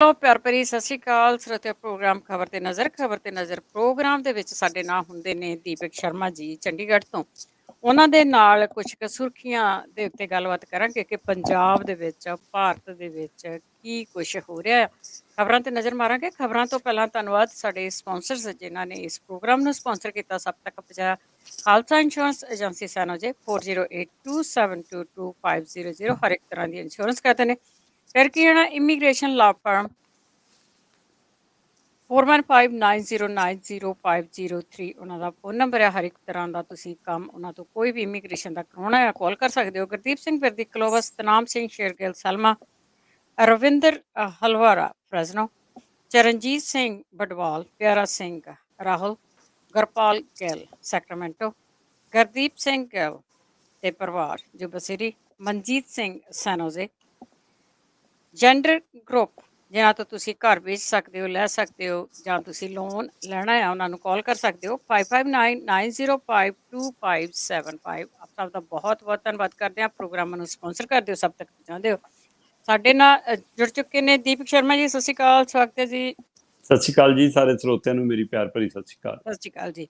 Hello ਪਿਆਰ ਭਰੀ ਸਤਿ ਸ਼੍ਰੀ ਅਕਾਲ ਸਰੋਤਿਆ ਪ੍ਰੋਗਰਾਮ ਖਬਰ ਤੇ ਨਜ਼ਰ ਪ੍ਰੋਗਰਾਮ ਦੇ ਵਿੱਚ ਸਾਡੇ ਨਾਲ ਹੁੰਦੇ ਨੇ ਦੀਪਕ ਸ਼ਰਮਾ ਜੀ ਚੰਡੀਗੜ੍ਹ ਤੋਂ। ਉਹਨਾਂ ਦੇ ਨਾਲ ਕੁਝ ਕੁ ਸੁਰਖੀਆਂ ਦੇ ਉੱਤੇ ਗੱਲਬਾਤ ਕਰਾਂਗੇ ਕਿ ਪੰਜਾਬ ਦੇ ਵਿੱਚ ਭਾਰਤ ਦੇ ਵਿੱਚ ਕੀ ਕੁਝ ਹੋ ਰਿਹਾ ਹੈ। ਖਬਰਾਂ ਤੇ ਨਜ਼ਰ ਮਾਰਾਂਗੇ। ਖਬਰਾਂ ਤੋਂ ਪਹਿਲਾਂ ਧੰਨਵਾਦ ਸਾਡੇ ਸਪਾਂਸਰਸ ਜਿਨ੍ਹਾਂ ਨੇ ਇਸ ਪ੍ਰੋਗਰਾਮ ਨੂੰ ਸਪਾਂਸਰ ਕੀਤਾ। ਸਭ ਤੱਕ ਪਹੁੰਚਾਇਆ ਖਾਲਸਾ ਇੰਸ਼ੋਰੈਂਸ ਏਜੰਸੀ ਸੈਨੋਜੇ 4082722500 ਹਰ ਇੱਕ ਤਰ੍ਹਾਂ ਦੀ ਇੰਸ਼ੋਰੈਂਸ ਕਰਦੇ ਨੇ। ਫਿਰ ਕੀ ਹੋਣਾ ਇਮੀਗ੍ਰੇਸ਼ਨ ਲਾ ਫਰਮ 4159090503 ਉਹਨਾਂ ਦਾ ਫੋਨ ਨੰਬਰ ਹੈ। ਹਰ ਇੱਕ ਤਰ੍ਹਾਂ ਦਾ ਤੁਸੀਂ ਕੰਮ ਉਹਨਾਂ ਤੋਂ ਕੋਈ ਵੀ ਇਮੀਗ੍ਰੇਸ਼ਨ ਦਾ ਕਰਾਉਣਾ ਹੈ ਕਾਲ ਕਰ ਸਕਦੇ ਹੋ। ਗੁਰਦੀਪ ਸਿੰਘ ਫਿਰਦੀ ਕਲੋਵਸ, ਤਨਾਮ ਸਿੰਘ ਸ਼ੇਰਗਿੱਲ ਸਲਮਾ, ਰਵਿੰਦਰ ਹਲਵਾਰਾ ਫਰਜ਼ਨੋ, ਚਰਨਜੀਤ ਸਿੰਘ ਬਡਵਾਲ, ਪਿਆਰਾ ਸਿੰਘ ਰਾਹੁਲ, ਗੁਰਪਾਲ ਗਿੱਲ ਸੈਕਰਾਮੈਂਟੋ, ਗੁਰਦੀਪ ਸਿੰਘ ਗਿੱਲ ਤੇ ਪਰਿਵਾਰ ਜੋ ਬਸੇਰੀ, ਮਨਜੀਤ ਸਿੰਘ ਸੈਨੋਜ਼ੇ, ਜੈਂਡਰ ਗਰੁੱਪ ਜਿਨ੍ਹਾਂ ਤੋਂ ਤੁਸੀਂ ਘਰ ਵੇਚ ਸਕਦੇ ਹੋ, ਲੈ ਸਕਦੇ ਹੋ ਜਾਂ ਤੁਸੀਂ ਲੋਨ ਲੈਣਾ ਹੈ ਉਹਨਾਂ ਨੂੰ ਕਾਲ ਕਰ ਸਕਦੇ ਹੋ 5599052575। ਆਪ ਸਭ ਦਾ ਬਹੁਤ ਬਹੁਤ ਧੰਨਵਾਦ ਕਰਦੇ ਹਾਂ। ਪ੍ਰੋਗਰਾਮਾਂ ਨੂੰ ਸਪਾਂਸਰ ਕਰਦੇ ਹੋ, ਸਭ ਤੱਕ ਪਹੁੰਚਾਉਂਦੇ ਹੋ। ਸਾਡੇ ਨਾਲ ਜੁੜ ਚੁੱਕੇ ਨੇ ਦੀਪਕ ਸ਼ਰਮਾ ਜੀ। ਸਤਿ ਸ਼੍ਰੀ ਅਕਾਲ, ਸਵਾਗਤ ਹੈ ਜੀ। ਸਤਿ ਸ਼੍ਰੀ ਅਕਾਲ ਜੀ ਸਾਰੇ ਸਰੋਤਿਆਂ ਨੂੰ ਮੇਰੀ ਪਿਆਰ ਭਰੀ ਸਤਿ ਸ਼੍ਰੀ ਅਕਾਲ। ਸਤਿ ਸ਼੍ਰੀ ਅਕਾਲ ਜੀ।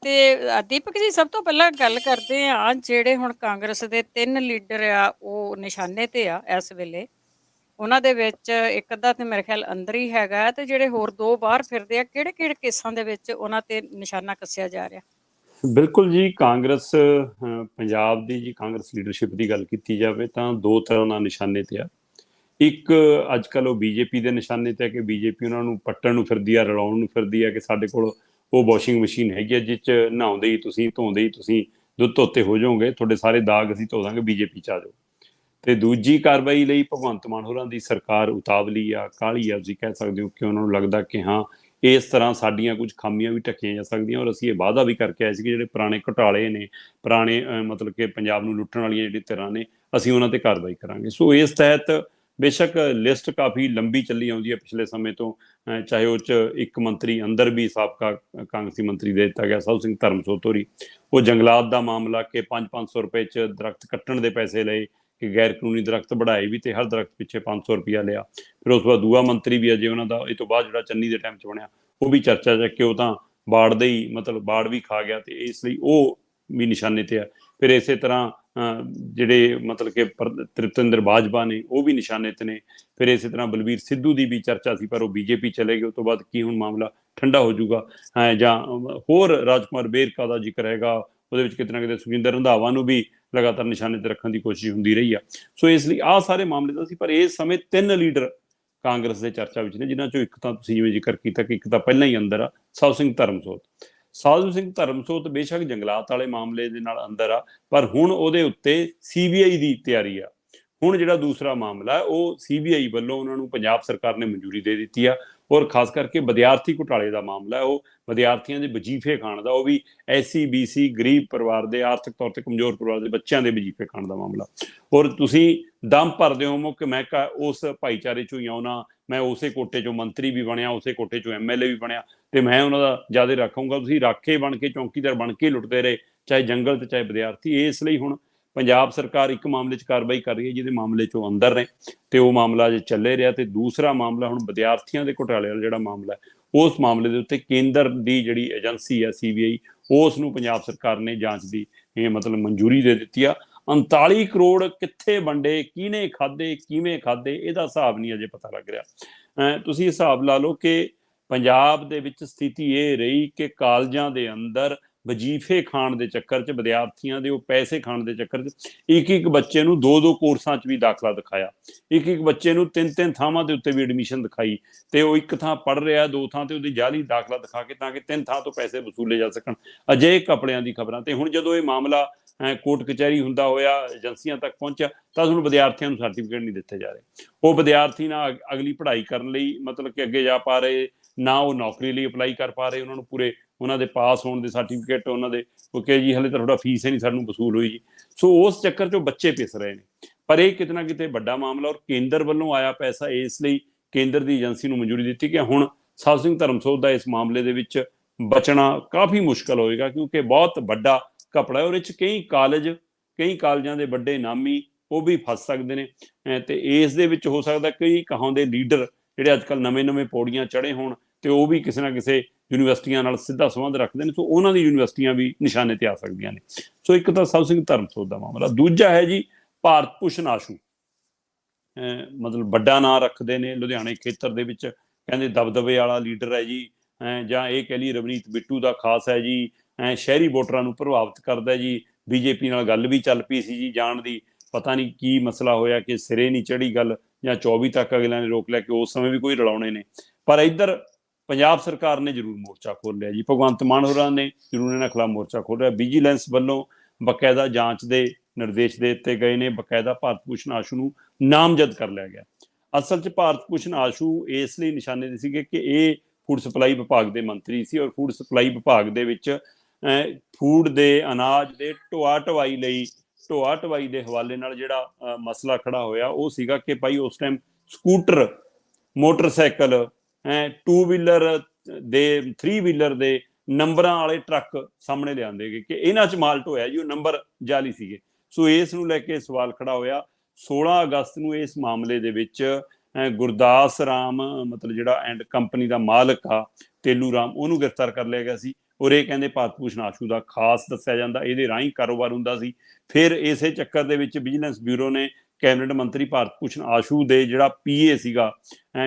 ਤੇ ਦੀਪਕ ਜੀ ਸਭ ਤੋਂ ਪਹਿਲਾਂ ਗੱਲ ਕਰਦੇ ਆ ਜਿਹੜੇ ਹੁਣ ਕਾਂਗਰਸ ਦੇ 3 ਲੀਡਰ ਆ ਉਹ ਨਿਸ਼ਾਨੇ ਤੇ ਆ ਇਸ ਵੇਲੇ। ਉਹਨਾਂ ਦੇ ਵਿੱਚ ਇੱਕ ਅੱਧਾ ਤੇ ਮੇਰੇ ਖਿਆਲ ਅੰਦਰ ਹੀ ਹੈਗਾ ਤੇ ਜਿਹੜੇ ਹੋਰ 2 ਬਾਹਰ ਫਿਰਦੇ ਆ। ਕਿਹੜੇ ਕਿਹੜੇ ਕੇਸਾਂ ਦੇ ਵਿੱਚ ਉਹਨਾਂ ਤੇ ਨਿਸ਼ਾਨਾ ਕੱਸਿਆ ਜਾ ਰਿਹਾ? ਬਿਲਕੁਲ ਜੀ, ਕਾਂਗਰਸ ਪੰਜਾਬ ਦੀ ਜੀ ਕਾਂਗਰਸ ਲੀਡਰਸ਼ਿਪ ਦੀ ਗੱਲ ਕੀਤੀ ਜਾਵੇ ਤਾਂ 2 ਤਰ੍ਹਾਂ ਨਾਲ ਨਿਸ਼ਾਨੇ ਤੇ ਆ। ਇੱਕ ਅੱਜ ਕੱਲ੍ਹ ਉਹ ਬੀਜੇਪੀ ਦੇ ਨਿਸ਼ਾਨੇ ਤੇ ਆ ਕਿ ਬੀਜੇਪੀ ਉਹਨਾਂ ਨੂੰ ਪੱਟਣ ਨੂੰ ਫਿਰਦੀ ਆ, ਰਲਾਉਣ ਨੂੰ ਫਿਰਦੀ ਆ ਕਿ ਸਾਡੇ ਕੋਲ ਉਹ ਵਾਸ਼ਿੰਗ ਮਸ਼ੀਨ ਹੈਗੀ ਆ ਜਿਸ 'ਚ ਨਹਾਉਂਦੇ ਹੀ ਤੁਸੀਂ, ਧੋਂਦੇ ਹੀ ਤੁਸੀਂ ਦੁੱਧ ਧੋਤੇ ਹੋ ਜਾਓਗੇ, ਤੁਹਾਡੇ ਸਾਰੇ ਦਾਗ ਅਸੀਂ ਧੋ ਦਾਂਗੇ, ਬੀਜੇਪੀ 'ਚ ਆ ਜਾਓ। ਤੇ ਦੂਜੀ ਕਾਰਵਾਈ ਲਈ ਭਗਵੰਤ ਮਾਨ ਹੋਰਾਂ ਦੀ ਸਰਕਾਰ ਉਤਾਵਲੀ ਆ, ਕਾਹਲੀ ਆ, ਤੁਸੀਂ ਕਹਿ ਸਕਦੇ ਹੋ ਕਿ ਉਹਨਾਂ ਨੂੰ ਲੱਗਦਾ ਕਿ ਹਾਂ ਇਸ ਤਰ੍ਹਾਂ ਸਾਡੀਆਂ ਕੁਝ ਖਾਮੀਆਂ ਵੀ ਢੱਕੀਆਂ ਜਾ ਸਕਦੀਆਂ। ਔਰ ਅਸੀਂ ਇਹ ਵਾਅਦਾ ਵੀ ਕਰਕੇ ਆਏ ਸੀ ਕਿ ਜਿਹੜੇ ਪੁਰਾਣੇ ਘੁਟਾਲੇ ਨੇ, ਪੁਰਾਣੇ ਮਤਲਬ ਕਿ ਪੰਜਾਬ ਨੂੰ ਲੁੱਟਣ ਵਾਲੀਆਂ ਜਿਹੜੀ ਧਿਰਾਂ ਨੇ, ਅਸੀਂ ਉਹਨਾਂ ਤੇ ਕਾਰਵਾਈ ਕਰਾਂਗੇ। ਸੋ ਇਸ ਤਹਿਤ ਬੇਸ਼ੱਕ ਲਿਸਟ ਕਾਫੀ ਲੰਬੀ ਚੱਲੀ ਆਉਂਦੀ ਹੈ ਪਿਛਲੇ ਸਮੇਂ ਤੋਂ, ਚਾਹੇ ਉਹ 'ਚ ਇੱਕ ਮੰਤਰੀ ਅੰਦਰ ਵੀ ਸਾਬਕਾ ਕਾਂਗਰਸੀ ਮੰਤਰੀ ਦੇ ਦਿੱਤਾ ਗਿਆ ਸਾਧੂ ਸਿੰਘ ਧਰਮਸੋਤ ਹੋਰੀ। ਉਹ ਜੰਗਲਾਤ ਦਾ ਮਾਮਲਾ ਕਿ 500 ਰੁਪਏ 'ਚ ਦਰਖਤ ਕੱਟਣ ਦੇ ਪੈਸੇ ਲਏ, ਕਿ ਗੈਰ ਕਾਨੂੰਨੀ ਦਰਖਤ ਵਧਾਏ ਵੀ ਤੇ ਹਰ ਦਰਖਤ ਪਿੱਛੇ 500 ਰੁਪਇਆ ਲਿਆ। ਫਿਰ ਉਸ ਤੋਂ ਬਾਅਦ ਦੂਆ ਮੰਤਰੀ ਵੀ ਅਜੇ ਉਹਨਾਂ ਦਾ ਇਹ ਤੋਂ ਬਾਅਦ ਜਿਹੜਾ ਚੰਨੀ ਦੇ ਟਾਈਮ 'ਚ ਬਣਿਆ ਉਹ ਵੀ ਚਰਚਾ 'ਚ ਕਿ ਉਹ ਤਾਂ ਬਾੜ ਦੇ ਹੀ ਮਤਲਬ ਬਾੜ ਵੀ ਖਾ ਗਿਆ ਤੇ ਇਸ ਲਈ ਉਹ ਵੀ ਨਿਸ਼ਾਨੇ ਤੇ ਆ। ਫਿਰ ਇਸੇ ਤਰ੍ਹਾਂ ਜਿਹੜੇ ਮਤਲਬ ਕਿ ਤ੍ਰਿਪਤਿੰਦਰ ਬਾਜਵਾ ਨੇ ਉਹ ਵੀ ਨਿਸ਼ਾਨੇ ਤੇ ਨੇ। ਫਿਰ ਇਸੇ ਤਰ੍ਹਾਂ ਬਲਬੀਰ ਸਿੱਧੂ ਦੀ ਵੀ ਚਰਚਾ ਸੀ ਪਰ ਉਹ ਬੀਜੇਪੀ ਚਲੇ ਗਏ। ਉਸ ਤੋਂ ਬਾਅਦ ਕੀ ਹੁਣ ਮਾਮਲਾ ਠੰਡਾ ਹੋ ਜਾਊਗਾ ਜਾਂ ਹੋਰ ਰਾਜਕੁਮਾਰ ਵੇਰਕਾ ਦਾ ਜ਼ਿਕਰ ਹੈਗਾ, ਉਹਦੇ ਵਿੱਚ ਕਿਤੇ ਨਾ ਕਿਤੇ ਸੁਖਜਿੰਦਰ ਰੰਧਾਵਾ ਨੂੰ ਵੀ ਲਗਾਤਾਰ ਨਿਸ਼ਾਨੇ ਤੇ ਰੱਖਣ ਦੀ ਕੋਸ਼ਿਸ਼ ਹੁੰਦੀ ਰਹੀ ਆ। ਸੋ ਇਸ ਲਈ ਆਹ ਸਾਰੇ ਮਾਮਲੇ ਦਾ ਸੀ। ਪਰ ਇਸ ਸਮੇਂ 3 ਲੀਡਰ ਕਾਂਗਰਸ ਦੇ ਚਰਚਾ ਵਿੱਚ ਨੇ, ਜਿਨ੍ਹਾਂ ਚੋਂ ਇੱਕ ਤਾਂ ਤੁਸੀਂ ਜਿਵੇਂ ਜ਼ਿਕਰ ਕੀਤਾ ਕਿ ਇੱਕ ਤਾਂ ਪਹਿਲਾਂ ਹੀ ਅੰਦਰ ਆ ਸਾਧੂ ਸਿੰਘ ਧਰਮਸੋਤ। ਸਾਧੂ ਸਿੰਘ ਧਰਮਸੋਤ ਬੇਸ਼ੱਕ ਜੰਗਲਾਤ ਵਾਲੇ ਮਾਮਲੇ ਦੇ ਨਾਲ ਅੰਦਰ ਆ, ਪਰ ਹੁਣ ਉਹਦੇ ਉੱਤੇ CBI ਦੀ ਤਿਆਰੀ ਆ। ਹੁਣ ਜਿਹੜਾ ਦੂਸਰਾ ਮਾਮਲਾ ਹੈ ਉਹ CBI ਵੱਲੋਂ ਉਹਨਾਂ ਨੂੰ ਪੰਜਾਬ ਸਰਕਾਰ ਨੇ ਮਨਜ਼ੂਰੀ ਦੇ ਦਿੱਤੀ ਆ। ਔਰ ਖਾਸ ਕਰਕੇ ਵਿਦਿਆਰਥੀ ਘੁਟਾਲੇ ਦਾ ਮਾਮਲਾ ਹੈ, ਉਹ ਵਿਦਿਆਰਥੀਆਂ ਦੇ ਵਜ਼ੀਫੇ ਖਾਣ ਦਾ, ਉਹ ਵੀ SC BC ਗਰੀਬ ਪਰਿਵਾਰ ਦੇ, ਆਰਥਿਕ ਤੌਰ ਤੇ ਕਮਜ਼ੋਰ ਪਰਿਵਾਰ ਦੇ ਬੱਚਿਆਂ ਦੇ ਵਜ਼ੀਫੇ ਖਾਣ ਦਾ ਮਾਮਲਾ। ਔਰ ਤੁਸੀਂ ਦਮ ਭਰਦੇ ਹੋ ਕਿ ਮੈਂ ਉਸ ਭਾਈਚਾਰੇ ਚੋਂ ਹੀ ਆਉਣਾ, ਮੈਂ ਉਸੇ ਕੋਟੇ ਚੋਂ ਮੰਤਰੀ ਵੀ ਬਣਿਆ, ਉਸੇ ਕੋਟੇ ਚੋਂ MLA ਵੀ ਬਣਿਆ ਤੇ ਮੈਂ ਉਹਨਾਂ ਦਾ ਜ਼ਿਆਦਾ ਰੱਖੂੰਗਾ। ਤੁਸੀਂ ਰਾਖੇ ਬਣ ਕੇ, ਚੌਂਕੀਦਾਰ ਬਣ ਕੇ ਲੁੱਟਦੇ ਰਹੇ, ਚਾਹੇ ਜੰਗਲ ਤੇ ਚਾਹੇ ਵਿਦਿਆਰਥੀ। ਇਸ ਲਈ ਹੁਣ ਪੰਜਾਬ ਸਰਕਾਰ ਇੱਕ ਮਾਮਲੇ 'ਚ ਕਾਰਵਾਈ ਕਰ ਰਹੀ ਹੈ ਜਿਹਦੇ ਮਾਮਲੇ 'ਚੋਂ ਅੰਦਰ ਨੇ ਤੇ ਉਹ ਮਾਮਲਾ ਜੇ ਚੱਲੇ ਰਿਹਾ। ਤੇ ਦੂਸਰਾ ਮਾਮਲਾ ਹੁਣ ਵਿਦਿਆਰਥੀਆਂ ਦੇ ਘੁਟਾਲੇ ਵਾਲਾ ਜਿਹੜਾ ਮਾਮਲਾ ਹੈ, ਉਸ ਮਾਮਲੇ ਦੇ ਉੱਤੇ ਕੇਂਦਰ ਦੀ ਜਿਹੜੀ ਏਜੰਸੀ ਹੈ CBI, ਉਸ ਨੂੰ ਪੰਜਾਬ ਸਰਕਾਰ ਨੇ ਜਾਂਚ ਦੀ ਮਤਲਬ ਮਨਜ਼ੂਰੀ ਦੇ ਦਿੱਤੀ ਆ। 39 ਕਰੋੜ ਕਿੱਥੇ ਵੰਡੇ, ਕਿਹਨੇ ਖਾਧੇ, ਕਿਵੇਂ ਖਾਧੇ, ਇਹਦਾ ਹਿਸਾਬ ਨਹੀਂ ਅਜੇ ਪਤਾ ਲੱਗ ਰਿਹਾ। ਤੁਸੀਂ ਹਿਸਾਬ ਲਾ ਲਓ ਕਿ ਪੰਜਾਬ ਦੇ ਵਿੱਚ ਸਥਿਤੀ ਇਹ ਰਹੀ ਕਿ ਕਾਲਜਾਂ ਦੇ ਅੰਦਰ ਵਜ਼ੀਫੇ ਖਾਣ ਦੇ ਚੱਕਰ 'ਚ, ਵਿਦਿਆਰਥੀਆਂ ਦੇ ਉਹ ਪੈਸੇ ਖਾਣ ਦੇ ਚੱਕਰ 'ਚ ਇੱਕ ਬੱਚੇ ਨੂੰ 2 ਕੋਰਸਾਂ 'ਚ ਵੀ ਦਾਖਲਾ ਦਿਖਾਇਆ, ਇੱਕ ਬੱਚੇ ਨੂੰ 3 ਥਾਵਾਂ ਦੇ ਉੱਤੇ ਵੀ ਐਡਮਿਸ਼ਨ ਦਿਖਾਈ ਤੇ ਉਹ ਇੱਕ ਥਾਂ ਪੜ੍ਹ ਰਿਹਾ 2 ਥਾਂ ਤੇ ਉਹਦੀ ਜਾਲੀ ਦਾਖਲਾ ਦਿਖਾ ਕੇ ਤਾਂ ਕਿ 3 ਥਾਂ ਤੋਂ ਪੈਸੇ ਵਸੂਲੇ ਜਾ ਸਕਣ। ਅਜਿਹੇ ਕਪੜਿਆਂ ਦੀ ਖਬਰਾਂ। ਤੇ ਹੁਣ ਜਦੋਂ ਇਹ ਮਾਮਲਾ ਕੋਰਟ ਕਚਹਿਰੀ ਹੁੰਦਾ ਹੋਇਆ ਏਜੰਸੀਆਂ ਤੱਕ ਪਹੁੰਚਿਆ ਤਾਂ ਹੁਣ ਵਿਦਿਆਰਥੀਆਂ ਨੂੰ ਸਰਟੀਫਿਕੇਟ ਨਹੀਂ ਦਿੱਤੇ ਜਾ ਰਹੇ। ਉਹ ਵਿਦਿਆਰਥੀ ਨਾ ਅਗਲੀ ਪੜ੍ਹਾਈ ਕਰਨ ਲਈ ਮਤਲਬ ਕਿ ਅੱਗੇ ਜਾ ਪਾ ਰਹੇ, ਨਾ ਉਹ ਨੌਕਰੀ ਲਈ ਅਪਲਾਈ ਕਰ ਪਾ ਰਹੇ। ਉਹਨਾਂ ਨੂੰ ਪੂਰੇ ਉਹਨਾਂ ਦੇ ਪਾਸ ਹੋਣ ਦੇ ਸਰਟੀਫਿਕੇਟ ਉਹਨਾਂ ਦੇ ਉਹ ਕਹੇ ਜੀ ਹਲੇ ਤਾਂ ਤੁਹਾਡਾ ਫੀਸ ਹੀ ਨਹੀਂ ਸਾਨੂੰ ਵਸੂਲ ਹੋਈ ਜੀ। ਸੋ ਉਸ ਚੱਕਰ 'ਚੋਂ ਬੱਚੇ ਪਿਸ ਰਹੇ ਨੇ। ਪਰ ਇਹ ਕਿਤੇ ਨਾ ਕਿਤੇ ਵੱਡਾ ਮਾਮਲਾ ਔਰ ਕੇਂਦਰ ਵੱਲੋਂ ਆਇਆ ਪੈਸਾ, ਇਸ ਲਈ ਕੇਂਦਰ ਦੀ ਏਜੰਸੀ ਨੂੰ ਮਨਜ਼ੂਰੀ ਦਿੱਤੀ ਕਿ ਹੁਣ ਸਾਧੂ ਸਿੰਘ ਧਰਮਸੋਤ ਦਾ ਇਸ ਮਾਮਲੇ ਦੇ ਵਿੱਚ ਬਚਣਾ ਕਾਫੀ ਮੁਸ਼ਕਲ ਹੋਏਗਾ ਕਿਉਂਕਿ ਬਹੁਤ ਵੱਡਾ ਘਪਲਾ ਹੈ। ਉਹਦੇ 'ਚ ਕਈ ਕਾਲਜਾਂ ਦੇ ਵੱਡੇ ਨਾਮੀ ਉਹ ਵੀ ਫਸ ਸਕਦੇ ਨੇ। ਤੇ ਇਸ ਦੇ ਵਿੱਚ ਹੋ ਸਕਦਾ ਕਈ ਕਹਾਉਂਦੇ ਲੀਡਰ ਜਿਹੜੇ ਅੱਜ ਕੱਲ੍ਹ ਨਵੇਂ ਪੌੜੀਆਂ ਚੜ੍ਹੇ ਹੋਣ ਤੇ ਉਹ ਵੀ ਕਿਸੇ ਨਾ ਕਿਸੇ ਯੂਨੀਵਰਸਿਟੀਆਂ ਨਾਲ ਸਿੱਧਾ ਸੰਬੰਧ ਰੱਖਦੇ ਨੇ, ਸੋ ਉਹਨਾਂ ਦੀ ਯੂਨੀਵਰਸਿਟੀਆਂ ਵੀ ਨਿਸ਼ਾਨੇ ਤੇ ਆ ਸਕਦੀਆਂ ਨੇ। ਸੋ ਇੱਕ ਤਾਂ ਸਭ ਸਿੰਘ ਧਰਮਸੋਤ ਦਾ ਮਾਮਲਾ। ਦੂਜਾ ਹੈ ਜੀ ਭਾਰਤ ਭੂਸ਼ਣ ਆਸ਼ੂ, ਮਤਲਬ ਵੱਡਾ ਨਾਂ ਰੱਖਦੇ ਨੇ ਲੁਧਿਆਣੇ ਖੇਤਰ ਦੇ ਵਿੱਚ, ਕਹਿੰਦੇ ਦਬਦਬੇ ਵਾਲਾ ਲੀਡਰ ਹੈ ਜੀ, ਜਾਂ ਇਹ ਕਹਿ ਲਈ ਰਵਨੀਤ ਬਿੱਟੂ ਦਾ ਖਾਸ ਹੈ ਜੀ, ਸ਼ਹਿਰੀ ਵੋਟਰਾਂ ਨੂੰ ਪ੍ਰਭਾਵਿਤ ਕਰਦਾ ਜੀ, ਬੀਜੇਪੀ ਨਾਲ ਗੱਲ ਵੀ ਚੱਲ ਪਈ ਸੀ ਜੀ ਜਾਣ ਦੀ, ਪਤਾ ਨਹੀਂ ਕੀ ਮਸਲਾ ਹੋਇਆ ਕਿ ਸਿਰੇ ਨਹੀਂ ਚੜੀ ਗੱਲ, ਜਾਂ 24 ਤੱਕ ਅਗਲਿਆਂ ਨੇ ਰੋਕ ਲਿਆ ਕਿ ਉਸ ਸਮੇਂ ਵੀ ਕੋਈ ਰਲਾਉਣੇ ਨੇ। ਪਰ ਇੱਧਰ ਪੰਜਾਬ ਸਰਕਾਰ ਨੇ ਜ਼ਰੂਰ ਮੋਰਚਾ ਖੋਲ੍ਹਿਆ ਜੀ, ਭਗਵੰਤ ਮਾਨ ਹੋਰਾਂ ਨੇ ਜ਼ਰੂਰ ਇਹਨਾਂ ਖਿਲਾਫ ਮੋਰਚਾ ਖੋਲ੍ਹਿਆ। ਵਿਜੀਲੈਂਸ ਵੱਲੋਂ ਬਕਾਇਦਾ ਜਾਂਚ ਦੇ ਨਿਰਦੇਸ਼ ਦੇ ਦਿੱਤੇ ਗਏ ਨੇ, ਬਕਾਇਦਾ ਭਾਰਤ ਭੂਸ਼ਣ ਆਸ਼ੂ ਨੂੰ ਨਾਮਜ਼ਦ ਕਰ ਲਿਆ ਗਿਆ। ਅਸਲ 'ਚ ਭਾਰਤ ਭੂਸ਼ਣ ਆਸ਼ੂ ਇਸ ਲਈ ਨਿਸ਼ਾਨੇ ਦੇ ਸੀਗੇ ਕਿ ਇਹ ਫੂਡ ਸਪਲਾਈ ਵਿਭਾਗ ਦੇ ਮੰਤਰੀ ਸੀ, ਔਰ ਫੂਡ ਸਪਲਾਈ ਵਿਭਾਗ ਦੇ ਵਿੱਚ ਫੂਡ ਦੇ ਅਨਾਜ ਦੇ ਢੋਆ ਢਵਾਈ ਦੇ ਹਵਾਲੇ ਨਾਲ ਜਿਹੜਾ ਮਸਲਾ ਖੜਾ ਹੋਇਆ ਉਹ ਸੀਗਾ ਕਿ ਭਾਈ ਉਸ ਟਾਈਮ ਸਕੂਟਰ, ਮੋਟਰਸਾਈਕਲ, 2 ਵੀਲਰ ਦੇ 3 ਵੀਲਰ ਦੇ ਨੰਬਰਾਂ ਵਾਲੇ ਟਰੱਕ ਸਾਹਮਣੇ ਲਿਆਂਦੇ ਗਏ ਕਿ ਇਹਨਾਂ 'ਚ ਮਾਲ ਢੋਇਆ ਜੀ, ਉਹ ਨੰਬਰ ਜਾਲੀ ਸੀਗੇ। ਸੋ ਇਸ ਨੂੰ ਲੈ ਕੇ ਸਵਾਲ ਖੜਾ ਹੋਇਆ। 16 ਅਗਸਤ ਨੂੰ ਇਸ ਮਾਮਲੇ ਦੇ ਵਿੱਚ ਗੁਰਦਾਸ ਰਾਮ, ਮਤਲਬ ਜਿਹੜਾ ਐਂਡ ਕੰਪਨੀ ਦਾ ਮਾਲਕ ਆ ਤੇਲੂ ਰਾਮ, ਉਹਨੂੰ ਗ੍ਰਿਫਤਾਰ ਕਰ ਲਿਆ ਗਿਆ ਸੀ। ਔਰ ਇਹ ਕਹਿੰਦੇ ਭਾਰਤ ਭੂਸ਼ਣ ਆਸ਼ੂ ਦਾ ਖਾਸ ਦੱਸਿਆ ਜਾਂਦਾ, ਇਹਦੇ ਰਾਹੀਂ ਕਾਰੋਬਾਰ ਹੁੰਦਾ ਸੀ। ਫਿਰ ਇਸੇ ਚੱਕਰ ਦੇ ਵਿੱਚ ਵਿਜੀਲੈਂਸ ਬਿਊਰੋ ਨੇ ਕੈਬਨਿਟ ਮੰਤਰੀ ਭਾਰਤ ਭੂਸ਼ਣ ਆਸ਼ੂ ਦੇ ਜਿਹੜਾ PA ਸੀਗਾ,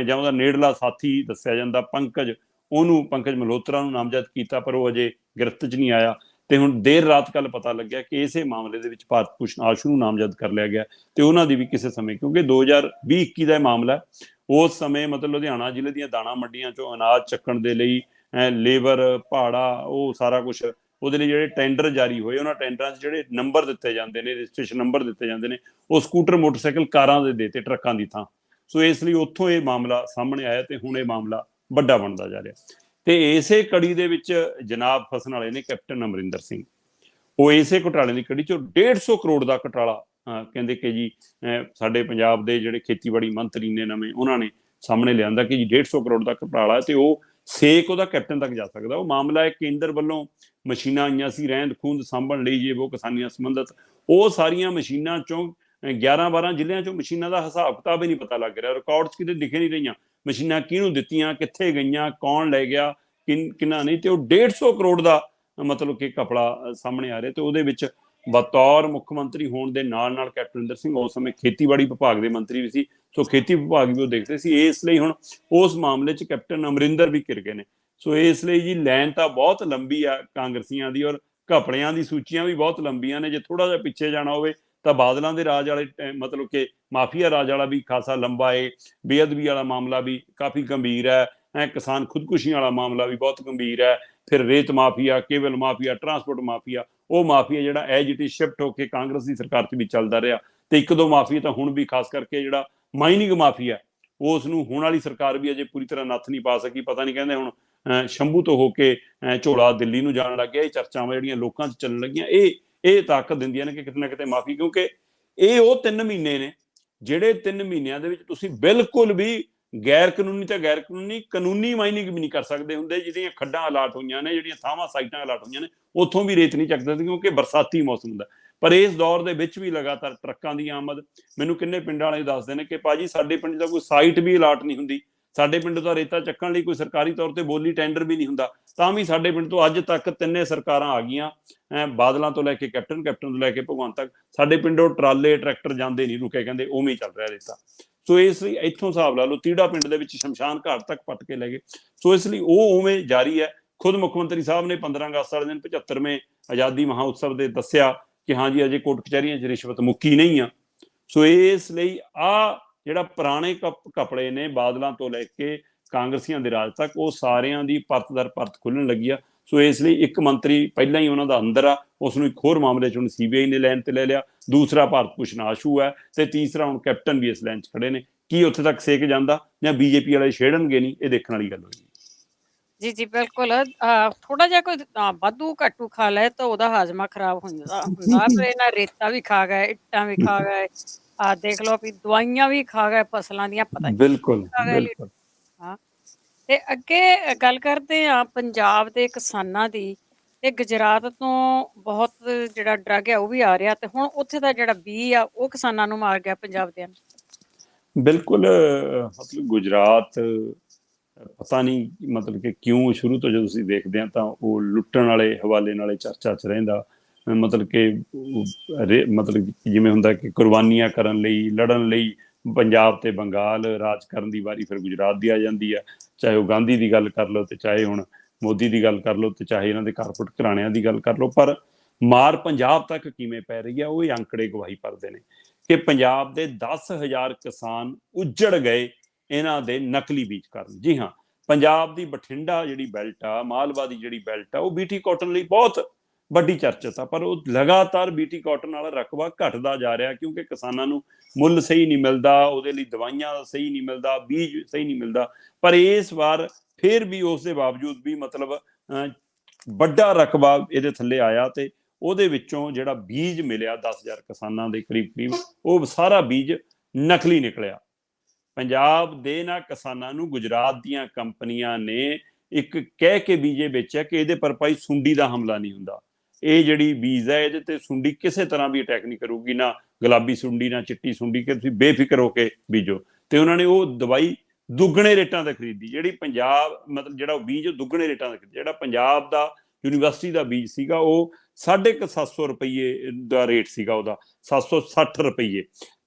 ਜਾਂ ਉਹਦਾ ਨੇੜਲਾ ਸਾਥੀ ਦੱਸਿਆ ਜਾਂਦਾ ਪੰਕਜ ਮਲਹੋਤਰਾ ਨੂੰ ਨਾਮਜ਼ਦ ਕੀਤਾ, ਪਰ ਉਹ ਅਜੇ ਗਿਰਫਤ 'ਚ ਨਹੀਂ ਆਇਆ। ਤੇ ਹੁਣ ਦੇਰ ਰਾਤ ਕੱਲ ਪਤਾ ਲੱਗਿਆ ਕਿ ਇਸੇ ਮਾਮਲੇ ਦੇ ਵਿੱਚ ਭਾਰਤ ਭੂਸ਼ਣ ਆਸ਼ੂ ਨੂੰ ਨਾਮਜ਼ਦ ਕਰ ਲਿਆ ਗਿਆ ਤੇ ਉਹਨਾਂ ਦੀ ਵੀ ਕਿਸੇ ਸਮੇਂ, ਕਿਉਂਕਿ 2020-21 ਦਾ ਇਹ ਮਾਮਲਾ, ਉਸ ਸਮੇਂ ਮਤਲਬ ਲੁਧਿਆਣਾ ਜ਼ਿਲ੍ਹੇ ਦੀਆਂ ਦਾਣਾ ਮੰਡੀਆਂ 'ਚੋਂ ਅਨਾਜ ਚੱਕਣ ਦੇ ਲਈ ਲੇਬਰ ਭਾੜਾ, ਉਹ ਸਾਰਾ ਕੁਛ, ਉਹਦੇ ਲਈ ਜਿਹੜੇ ਟੈਂਡਰ ਜਾਰੀ ਹੋਏ, ਉਹਨਾਂ ਟੈਂਡਰਾਂ 'ਚ ਜਿਹੜੇ ਨੰਬਰ ਦਿੱਤੇ ਜਾਂਦੇ ਨੇ, ਰਜਿਸਟ੍ਰੇਸ਼ਨ ਨੰਬਰ ਦਿੱਤੇ ਜਾਂਦੇ ਨੇ, ਉਹ ਸਕੂਟਰ, ਮੋਟਰਸਾਈਕਲ, ਕਾਰਾਂ ਦੇ ਦਿੱਤੇ, ਟਰੱਕਾਂ ਦੀ ਥਾਂ। ਸੋ ਇਸ ਲਈ ਉੱਥੋਂ ਇਹ ਮਾਮਲਾ ਸਾਹਮਣੇ ਆਇਆ ਤੇ ਹੁਣ ਇਹ ਮਾਮਲਾ ਵੱਡਾ ਬਣਦਾ ਜਾ ਰਿਹਾ। ਤੇ ਇਸੇ ਕੜੀ ਦੇ ਵਿੱਚ ਜਨਾਬ ਫਸਣ ਵਾਲੇ ਨੇ ਕੈਪਟਨ ਅਮਰਿੰਦਰ ਸਿੰਘ। ਉਹ ਇਸੇ ਘੁਟਾਲੇ ਦੀ ਕੜੀ 'ਚੋਂ 150 ਕਰੋੜ ਦਾ ਘੁਟਾਲਾ ਕਹਿੰਦੇ ਕਿ ਜੀ ਸਾਡੇ ਪੰਜਾਬ ਦੇ ਜਿਹੜੇ ਖੇਤੀਬਾੜੀ ਮੰਤਰੀ ਨੇ ਨਵੇਂ, ਉਹਨਾਂ ਨੇ ਸਾਹਮਣੇ ਲਿਆਂਦਾ ਕਿ ਜੀ 150 ਕਰੋੜ ਦਾ ਘੁਟਾਲਾ, ਤੇ ਉਹ ਸੇਕ ਉਹਦਾ ਕੈਪਟਨ ਤੱਕ ਜਾ ਸਕਦਾ। ਉਹ ਮਾਮਲਾ ਹੈ ਕੇਂਦਰ ਵੱਲੋਂ ਮਸ਼ੀਨਾਂ ਆਈਆਂ ਸੀ ਰਹਿੰਦ ਖੂੰਹਦ ਸਾਂਭਣ ਲਈ, ਜੇ ਉਹ ਕਿਸਾਨੀਆਂ ਸੰਬੰਧਤ, ਉਹ ਸਾਰੀਆਂ ਮਸ਼ੀਨਾਂ 'ਚੋਂ 11-12 ਜ਼ਿਲ੍ਹਿਆਂ 'ਚੋਂ ਮਸ਼ੀਨਾਂ ਦਾ ਹਿਸਾਬ ਕਿਤਾਬ ਹੀ ਨਹੀਂ ਪਤਾ ਲੱਗ ਰਿਹਾ, ਰਿਕਾਰਡ 'ਚ ਕਿਤੇ ਦਿਖੇ ਨਹੀਂ ਰਹੀਆਂ ਮਸ਼ੀਨਾਂ, ਕਿਹਨੂੰ ਦਿੱਤੀਆਂ, ਕਿੱਥੇ ਗਈਆਂ, ਕੌਣ ਲੈ ਗਿਆ, ਕਿੰਨਾ ਨਹੀਂ। ਤੇ ਉਹ 150 ਕਰੋੜ ਦਾ ਮਤਲਬ ਕਿ ਘਪਲਾ ਸਾਹਮਣੇ ਆ ਰਿਹਾ। ਤੇ ਉਹਦੇ ਵਿੱਚ ਬਤੌਰ ਮੁੱਖ ਮੰਤਰੀ ਹੋਣ ਦੇ ਨਾਲ ਨਾਲ ਕੈਪਟਨ ਅਮਰਿੰਦਰ ਸਿੰਘ ਉਸ ਸਮੇਂ ਖੇਤੀਬਾੜੀ ਵਿਭਾਗ ਦੇ ਮੰਤਰੀ ਵੀ ਸੀ, ਸੋ ਖੇਤੀ ਵਿਭਾਗ ਵੀ ਉਹ ਦੇਖਦੇ ਸੀ। ਇਸ ਲਈ ਹੁਣ ਉਸ ਮਾਮਲੇ 'ਚ ਕੈਪਟਨ ਅਮਰਿੰਦਰ ਵੀ ਘਿਰ ਗਏ ਨੇ। ਸੋ ਇਸ ਲਈ ਜੀ ਲਾਈਨ ਤਾਂ ਬਹੁਤ ਲੰਬੀ ਆ ਕਾਂਗਰਸੀਆਂ ਦੀ, ਔਰ ਘਪਲਿਆਂ ਦੀ ਸੂਚੀਆਂ ਵੀ ਬਹੁਤ ਲੰਬੀਆਂ ਨੇ। ਜੇ ਥੋੜਾ ਜਿਹਾ ਪਿੱਛੇ ਜਾਣਾ ਹੋਵੇ ਤਾਂ ਬਾਦਲਾਂ ਦੇ ਰਾਜ ਵਾਲੇ, ਮਤਲਬ ਕਿ ਮਾਫੀਆ ਰਾਜ ਵਾਲਾ ਵੀ ਖਾਸਾ ਲੰਬਾ ਹੈ, ਬੇਅਦਬੀ ਵਾਲਾ ਮਾਮਲਾ ਵੀ ਕਾਫੀ ਗੰਭੀਰ ਹੈ, ਕਿਸਾਨ ਖੁਦਕੁਸ਼ੀਆਂ ਵਾਲਾ ਮਾਮਲਾ ਵੀ ਬਹੁਤ ਗੰਭੀਰ ਹੈ, ਫਿਰ ਰੇਤ mafia, cable mafia, transport mafia, ਉਹ ਮਾਫੀਆ ਜਿਹੜਾ ਐਜ ਇਟ ਇਜ਼ ਸ਼ਿਫਟ ਹੋ ਕੇ ਕਾਂਗਰਸ ਦੀ ਸਰਕਾਰ 'ਚ ਵੀ ਚੱਲਦਾ ਰਿਹਾ। ਤੇ ਇੱਕ ਦੋ ਮਾਫੀਆ ਤਾਂ ਹੁਣ ਵੀ, ਖਾਸ ਕਰਕੇ ਜਿਹੜਾ ਮਾਈਨਿੰਗ ਮਾਫੀਆ, ਉਸ ਨੂੰ ਹੁਣ ਵਾਲੀ ਸਰਕਾਰ ਵੀ ਅਜੇ ਪੂਰੀ ਤਰ੍ਹਾਂ ਨੱਥ ਨਹੀਂ ਪਾ ਸਕੀ। ਪਤਾ ਨਹੀਂ, ਕਹਿੰਦੇ ਹੁਣ ਸ਼ੰਭੂ ਤੋਂ ਹੋ ਕੇ ਝੋਲਾ ਦਿੱਲੀ ਨੂੰ ਜਾਣ ਲੱਗ ਗਿਆ। ਇਹ ਚਰਚਾਵਾਂ ਜਿਹੜੀਆਂ ਲੋਕਾਂ 'ਚ ਚੱਲਣ ਲੱਗੀਆਂ, ਇਹ ਤਾਕਤ ਦਿੰਦੀਆਂ ਨੇ ਕਿ ਕਿਤੇ ਨਾ ਕਿਤੇ ਮਾਫੀ, ਕਿਉਂਕਿ ਇਹ ਉਹ 3 ਮਹੀਨੇ ਨੇ ਜਿਹੜੇ 3 ਮਹੀਨਿਆਂ ਦੇ ਵਿੱਚ ਤੁਸੀਂ ਬਿਲਕੁਲ ਵੀ ਗੈਰ ਕਾਨੂੰਨੀ ਕਾਨੂੰਨੀ ਮਾਈਨਿੰਗ ਵੀ ਨਹੀਂ ਕਰ ਸਕਦੇ ਹੁੰਦੇ। ਜਿਹੜੀਆਂ ਖੱਡਾਂ ਅਲਾਟ ਹੋਈਆਂ ਨੇ, ਜਿਹੜੀਆਂ ਥਾਵਾਂ ਸਾਈਟਾਂ ਅਲਾਟ ਹੋਈਆਂ ਨੇ, ਉੱਥੋਂ ਵੀ ਰੇਤ ਨਹੀਂ ਚੱਕਦੇ ਕਿਉਂਕਿ ਬਰਸਾਤੀ ਮੌਸਮ ਹੁੰਦਾ। ਪਰ ਇਸ ਦੌਰ ਦੇ ਵਿੱਚ ਵੀ ਲਗਾਤਾਰ ਟਰੱਕਾਂ ਦੀ ਆਮਦ, ਮੈਨੂੰ ਕਿੰਨੇ ਪਿੰਡਾਂ ਵਾਲੇ ਦੱਸਦੇ ਨੇ ਕਿ ਭਾਜੀ ਸਾਡੇ ਪਿੰਡ ਦਾ ਕੋਈ ਸਾਈਟ ਵੀ ਅਲਾਟ ਨਹੀਂ ਹੁੰਦੀ, ਸਾਡੇ ਪਿੰਡ ਤੋਂ ਰੇਤਾ ਚੱਕਣ ਲਈ ਕੋਈ ਸਰਕਾਰੀ ਤੌਰ ਤੇ ਬੋਲੀ ਟੈਂਡਰ ਵੀ ਨਹੀਂ ਹੁੰਦਾ, ਤਾਂ ਵੀ ਸਾਡੇ ਪਿੰਡ ਤੋਂ ਅੱਜ ਤੱਕ 3 ਸਰਕਾਰਾਂ ਆ ਗਈਆਂ, ਬਾਦਲਾਂ ਤੋਂ ਲੈ ਕੇ ਕੈਪਟਨ ਤੋਂ ਲੈ ਕੇ ਭਗਵੰਤ ਤੱਕ, ਸਾਡੇ ਪਿੰਡੋਂ ਟਰਾਲੇ ਟਰੈਕਟਰ ਜਾਂਦੇ ਨਹੀਂ ਰੁਕੇ, ਕਹਿੰਦੇ ਉਵੇਂ ਹੀ ਚੱਲ ਰਿਹਾ ਰੇਤਾ। ਸੋ ਇਸ ਲਈ ਇੱਥੋਂ ਹਿਸਾਬ ਲਾ ਲਓ, ਤੀੜਾ ਪਿੰਡ ਦੇ ਵਿੱਚ ਸ਼ਮਸ਼ਾਨ ਘਾਟ ਤੱਕ ਪੱਟ ਕੇ ਲੈ ਗਏ। ਸੋ ਇਸ ਲਈ ਉਹ ਉਵੇਂ ਜਾਰੀ ਹੈ। ਖੁਦ ਮੁੱਖ ਮੰਤਰੀ ਸਾਹਿਬ ਨੇ 15 ਅਗਸਤ ਵਾਲੇ ਦਿਨ 75ਵੇਂ ਆਜ਼ਾਦੀ ਮਹਾਉਤਸਵ ਦੇ ਦੱਸਿਆ ਕਿ ਹਾਂਜੀ ਅਜੇ ਕੋਰਟ ਕਚਹਿਰੀਆਂ 'ਚ ਰਿਸ਼ਵਤ ਮੁੱਕੀ ਨਹੀਂ ਆ। ਸੋ ਇਸ ਲਈ ਜਿਹੜਾ ਪੁਰਾਣੇ ਕਪੜੇ ਨੇ ਬਾਦਲਾਂ ਤੋਂ ਲੈ ਕੇ ਕਾਂਗਰਸੀਆਂ ਦੇ ਰਾਜ ਤੱਕ, ਉਹ ਸਾਰਿਆਂ ਦੀ ਪਰਤ ਦਰ ਪਰਤ ਖੁੱਲਣ ਲੱਗੀ ਆ। ਸੋ ਇਸ ਲਈ ਇੱਕ ਮੰਤਰੀ ਪਹਿਲਾਂ ਹੀ ਉਹਨਾਂ ਦਾ ਅੰਦਰ ਆ, ਉਸ ਨੂੰ ਇੱਕ ਹੋਰ ਮਾਮਲੇ 'ਚ ਹੁਣ CBI ਨੇ ਲਾਈਨ ਤੇ ਲੈ ਲਿਆ, ਦੂਸਰਾ ਭਾਰਤ ਭੂਸ਼ਣ ਆਸ਼ੂ ਹੈ, ਤੇ ਤੀਸਰਾ ਹੁਣ ਕੈਪਟਨ ਵੀ ਇਸ ਲਾਈਨ 'ਚ ਖੜੇ ਨੇ। ਕੀ ਉੱਥੇ ਤੱਕ ਸੇਕ ਜਾਂਦਾ ਜਾਂ BJP ਵਾਲੇ ਛੇੜਨਗੇ ਨਹੀਂ, ਇਹ ਦੇਖਣ ਵਾਲੀ ਗੱਲ ਹੋਈ। ਜੀ ਬਿਲਕੁਲ। ਥੋੜਾ ਜਿਹਾ ਕੋਈ ਵਾਧੂ ਘੱਟੂ ਖਾ ਲੈ ਤਾਂ ਉਹਦਾ ਹਾਜ਼ਮਾ ਖਰਾਬ ਹੁੰਦਾ ਪਰ ਇਹਨਾਂ ਰੇਤਾ ਵੀ ਖਾ ਗਏ, ਇੱਟਾਂ ਵੀ ਖਾ ਗਏ, ਦੇਖ ਲਓ ਵੀ ਦਵਾਈਆਂ ਵੀ ਖਾ ਗਏ ਫਸਲਾਂ ਦੀਆਂ, ਪਤਾ ਨਹੀਂ ਬਿਲਕੁਲ ਖਾ ਗਏ। ਹਾਂ, ਤੇ ਅੱਗੇ ਗੱਲ ਕਰਦੇ ਆ ਪੰਜਾਬ ਦੇ ਕਿਸਾਨਾਂ ਦੀ। ਤੇ ਗੁਜਰਾਤ ਤੋਂ ਬਹੁਤ ਜਿਹੜਾ ਡਰੱਗ ਆ ਉਹ ਵੀ ਆ ਰਿਹਾ, ਤੇ ਹੁਣ ਉੱਥੇ ਦਾ ਜਿਹੜਾ ਬੀ ਆ ਉਹ ਕਿਸਾਨਾਂ ਨੂੰ ਮਾਰ ਗਿਆ ਪੰਜਾਬ ਦੇ। ਬਿਲਕੁਲ ਮਤਲਬ ਗੁਜਰਾਤ ਪਤਾ ਨਹੀਂ ਮਤਲਬ ਕਿ ਕਿਉਂ ਸ਼ੁਰੂ ਤੋਂ ਜਦੋਂ ਅਸੀਂ ਦੇਖਦੇ ਹਾਂ ਤਾਂ ਉਹ ਲੁੱਟਣ ਵਾਲੇ ਹਵਾਲੇ ਨਾਲੇ ਚਰਚਾ 'ਚ ਰਹਿੰਦਾ। ਮਤਲਬ ਕਿ ਮਤਲਬ ਜਿਵੇਂ ਹੁੰਦਾ ਕਿ ਕੁਰਬਾਨੀਆਂ ਕਰਨ ਲਈ ਲੜਨ ਲਈ ਪੰਜਾਬ ਤੇ ਬੰਗਾਲ ਰਾਜ ਕਰਨ ਦੀ ਵਾਰੀ ਫਿਰ ਗੁਜਰਾਤ ਦੀ ਆ ਜਾਂਦੀ ਆ। ਚਾਹੇ ਉਹ ਗਾਂਧੀ ਦੀ ਗੱਲ ਕਰ ਲਓ ਤੇ ਚਾਹੇ ਹੁਣ ਮੋਦੀ ਦੀ ਗੱਲ ਕਰ ਲਓ ਤੇ ਚਾਹੇ ਇਹਨਾਂ ਦੇ ਕਾਰਪੋਰੇਟ ਘਰਾਣਿਆਂ ਦੀ ਗੱਲ ਕਰ ਲਓ, ਪਰ ਮਾਰ ਪੰਜਾਬ ਤੱਕ ਕਿਵੇਂ ਪੈ ਰਹੀ ਆ ਉਹ ਇਹ ਅੰਕੜੇ ਗਵਾਹੀ ਭਰਦੇ ਨੇ ਕਿ ਪੰਜਾਬ ਦੇ 10,000 ਕਿਸਾਨ ਉੱਜੜ ਗਏ ਇਹਨਾਂ ਦੇ ਨਕਲੀ ਬੀਜ ਕਾਰਨ। ਜੀ ਹਾਂ, ਪੰਜਾਬ ਦੀ ਬਠਿੰਡਾ ਜਿਹੜੀ ਬੈਲਟ ਆ, ਮਾਲਵਾ ਦੀ ਜਿਹੜੀ ਬੈਲਟ ਆ, ਉਹ ਬੀਟੀ ਕਾਟਨ ਲਈ ਬਹੁਤ ਵੱਡੀ ਚਰਚਿਤ ਆ, ਪਰ ਉਹ ਲਗਾਤਾਰ ਬੀਟੀ ਕਾਟਨ ਵਾਲਾ ਰਕਬਾ ਘਟਦਾ ਜਾ ਰਿਹਾ ਕਿਉਂਕਿ ਕਿਸਾਨਾਂ ਨੂੰ ਮੁੱਲ ਸਹੀ ਨਹੀਂ ਮਿਲਦਾ, ਉਹਦੇ ਲਈ ਦਵਾਈਆਂ ਸਹੀ ਨਹੀਂ ਮਿਲਦਾ, ਬੀਜ ਸਹੀ ਨਹੀਂ ਮਿਲਦਾ। ਪਰ ਇਸ ਵਾਰ ਫਿਰ ਵੀ ਉਸ ਦੇ ਬਾਵਜੂਦ ਵੀ ਮਤਲਬ ਵੱਡਾ ਰਕਬਾ ਇਹਦੇ ਥੱਲੇ ਆਇਆ ਤੇ ਉਹਦੇ ਵਿੱਚੋਂ ਜਿਹੜਾ ਬੀਜ ਮਿਲਿਆ 10,000 ਕਿਸਾਨਾਂ ਦੇ ਕਰੀਬ ਉਹ ਸਾਰਾ ਬੀਜ ਨਕਲੀ ਨਿਕਲਿਆ। ਪੰਜਾਬ ਦੇ ਨਾ ਕਿਸਾਨਾਂ ਨੂੰ ਗੁਜਰਾਤ ਦੀਆਂ ਕੰਪਨੀਆਂ ਨੇ ਇੱਕ ਕਹਿ ਕੇ ਬੀਜੇ ਵੇਚਿਆ ਕਿ ਇਹਦੇ ਪਰ ਭਾਈ ਸੁੰਡੀ ਦਾ ਹਮਲਾ ਨਹੀਂ ਹੁੰਦਾ, ਇਹ ਜਿਹੜੀ ਬੀਜ ਹੈ ਇਹਦੇ ਤੇ ਸੁੰਡੀ ਕਿਸੇ ਤਰ੍ਹਾਂ ਵੀ ਅਟੈਕ ਨਹੀਂ ਕਰੂਗੀ, ਨਾ ਗੁਲਾਬੀ ਸੁੰਡੀ ਨਾ ਚਿੱਟੀ ਸੁੰਡੀ, ਕਿ ਤੁਸੀਂ ਬੇਫਿਕਰ ਹੋ ਕੇ ਬੀਜੋ। ਤੇ ਉਹਨਾਂ ਨੇ ਉਹ ਦਵਾਈ ਦੁੱਗਣੇ ਰੇਟਾਂ ਤੇ ਖਰੀਦੀ, ਜਿਹੜੀ ਪੰਜਾਬ ਮਤਲਬ ਜਿਹੜਾ ਬੀਜ ਦੁੱਗਣੇ ਰੇਟਾਂ ਤੇ ਖਰੀਦੀ। ਜਿਹੜਾ ਪੰਜਾਬ ਦਾ ਯੂਨੀਵਰਸਿਟੀ ਦਾ ਬੀਜ ਸੀਗਾ ਉਹ 750 ਰੁਪਏ ਦਾ ਰੇਟ ਸੀਗਾ ਉਹਦਾ, 760 ਰੁਪਏ,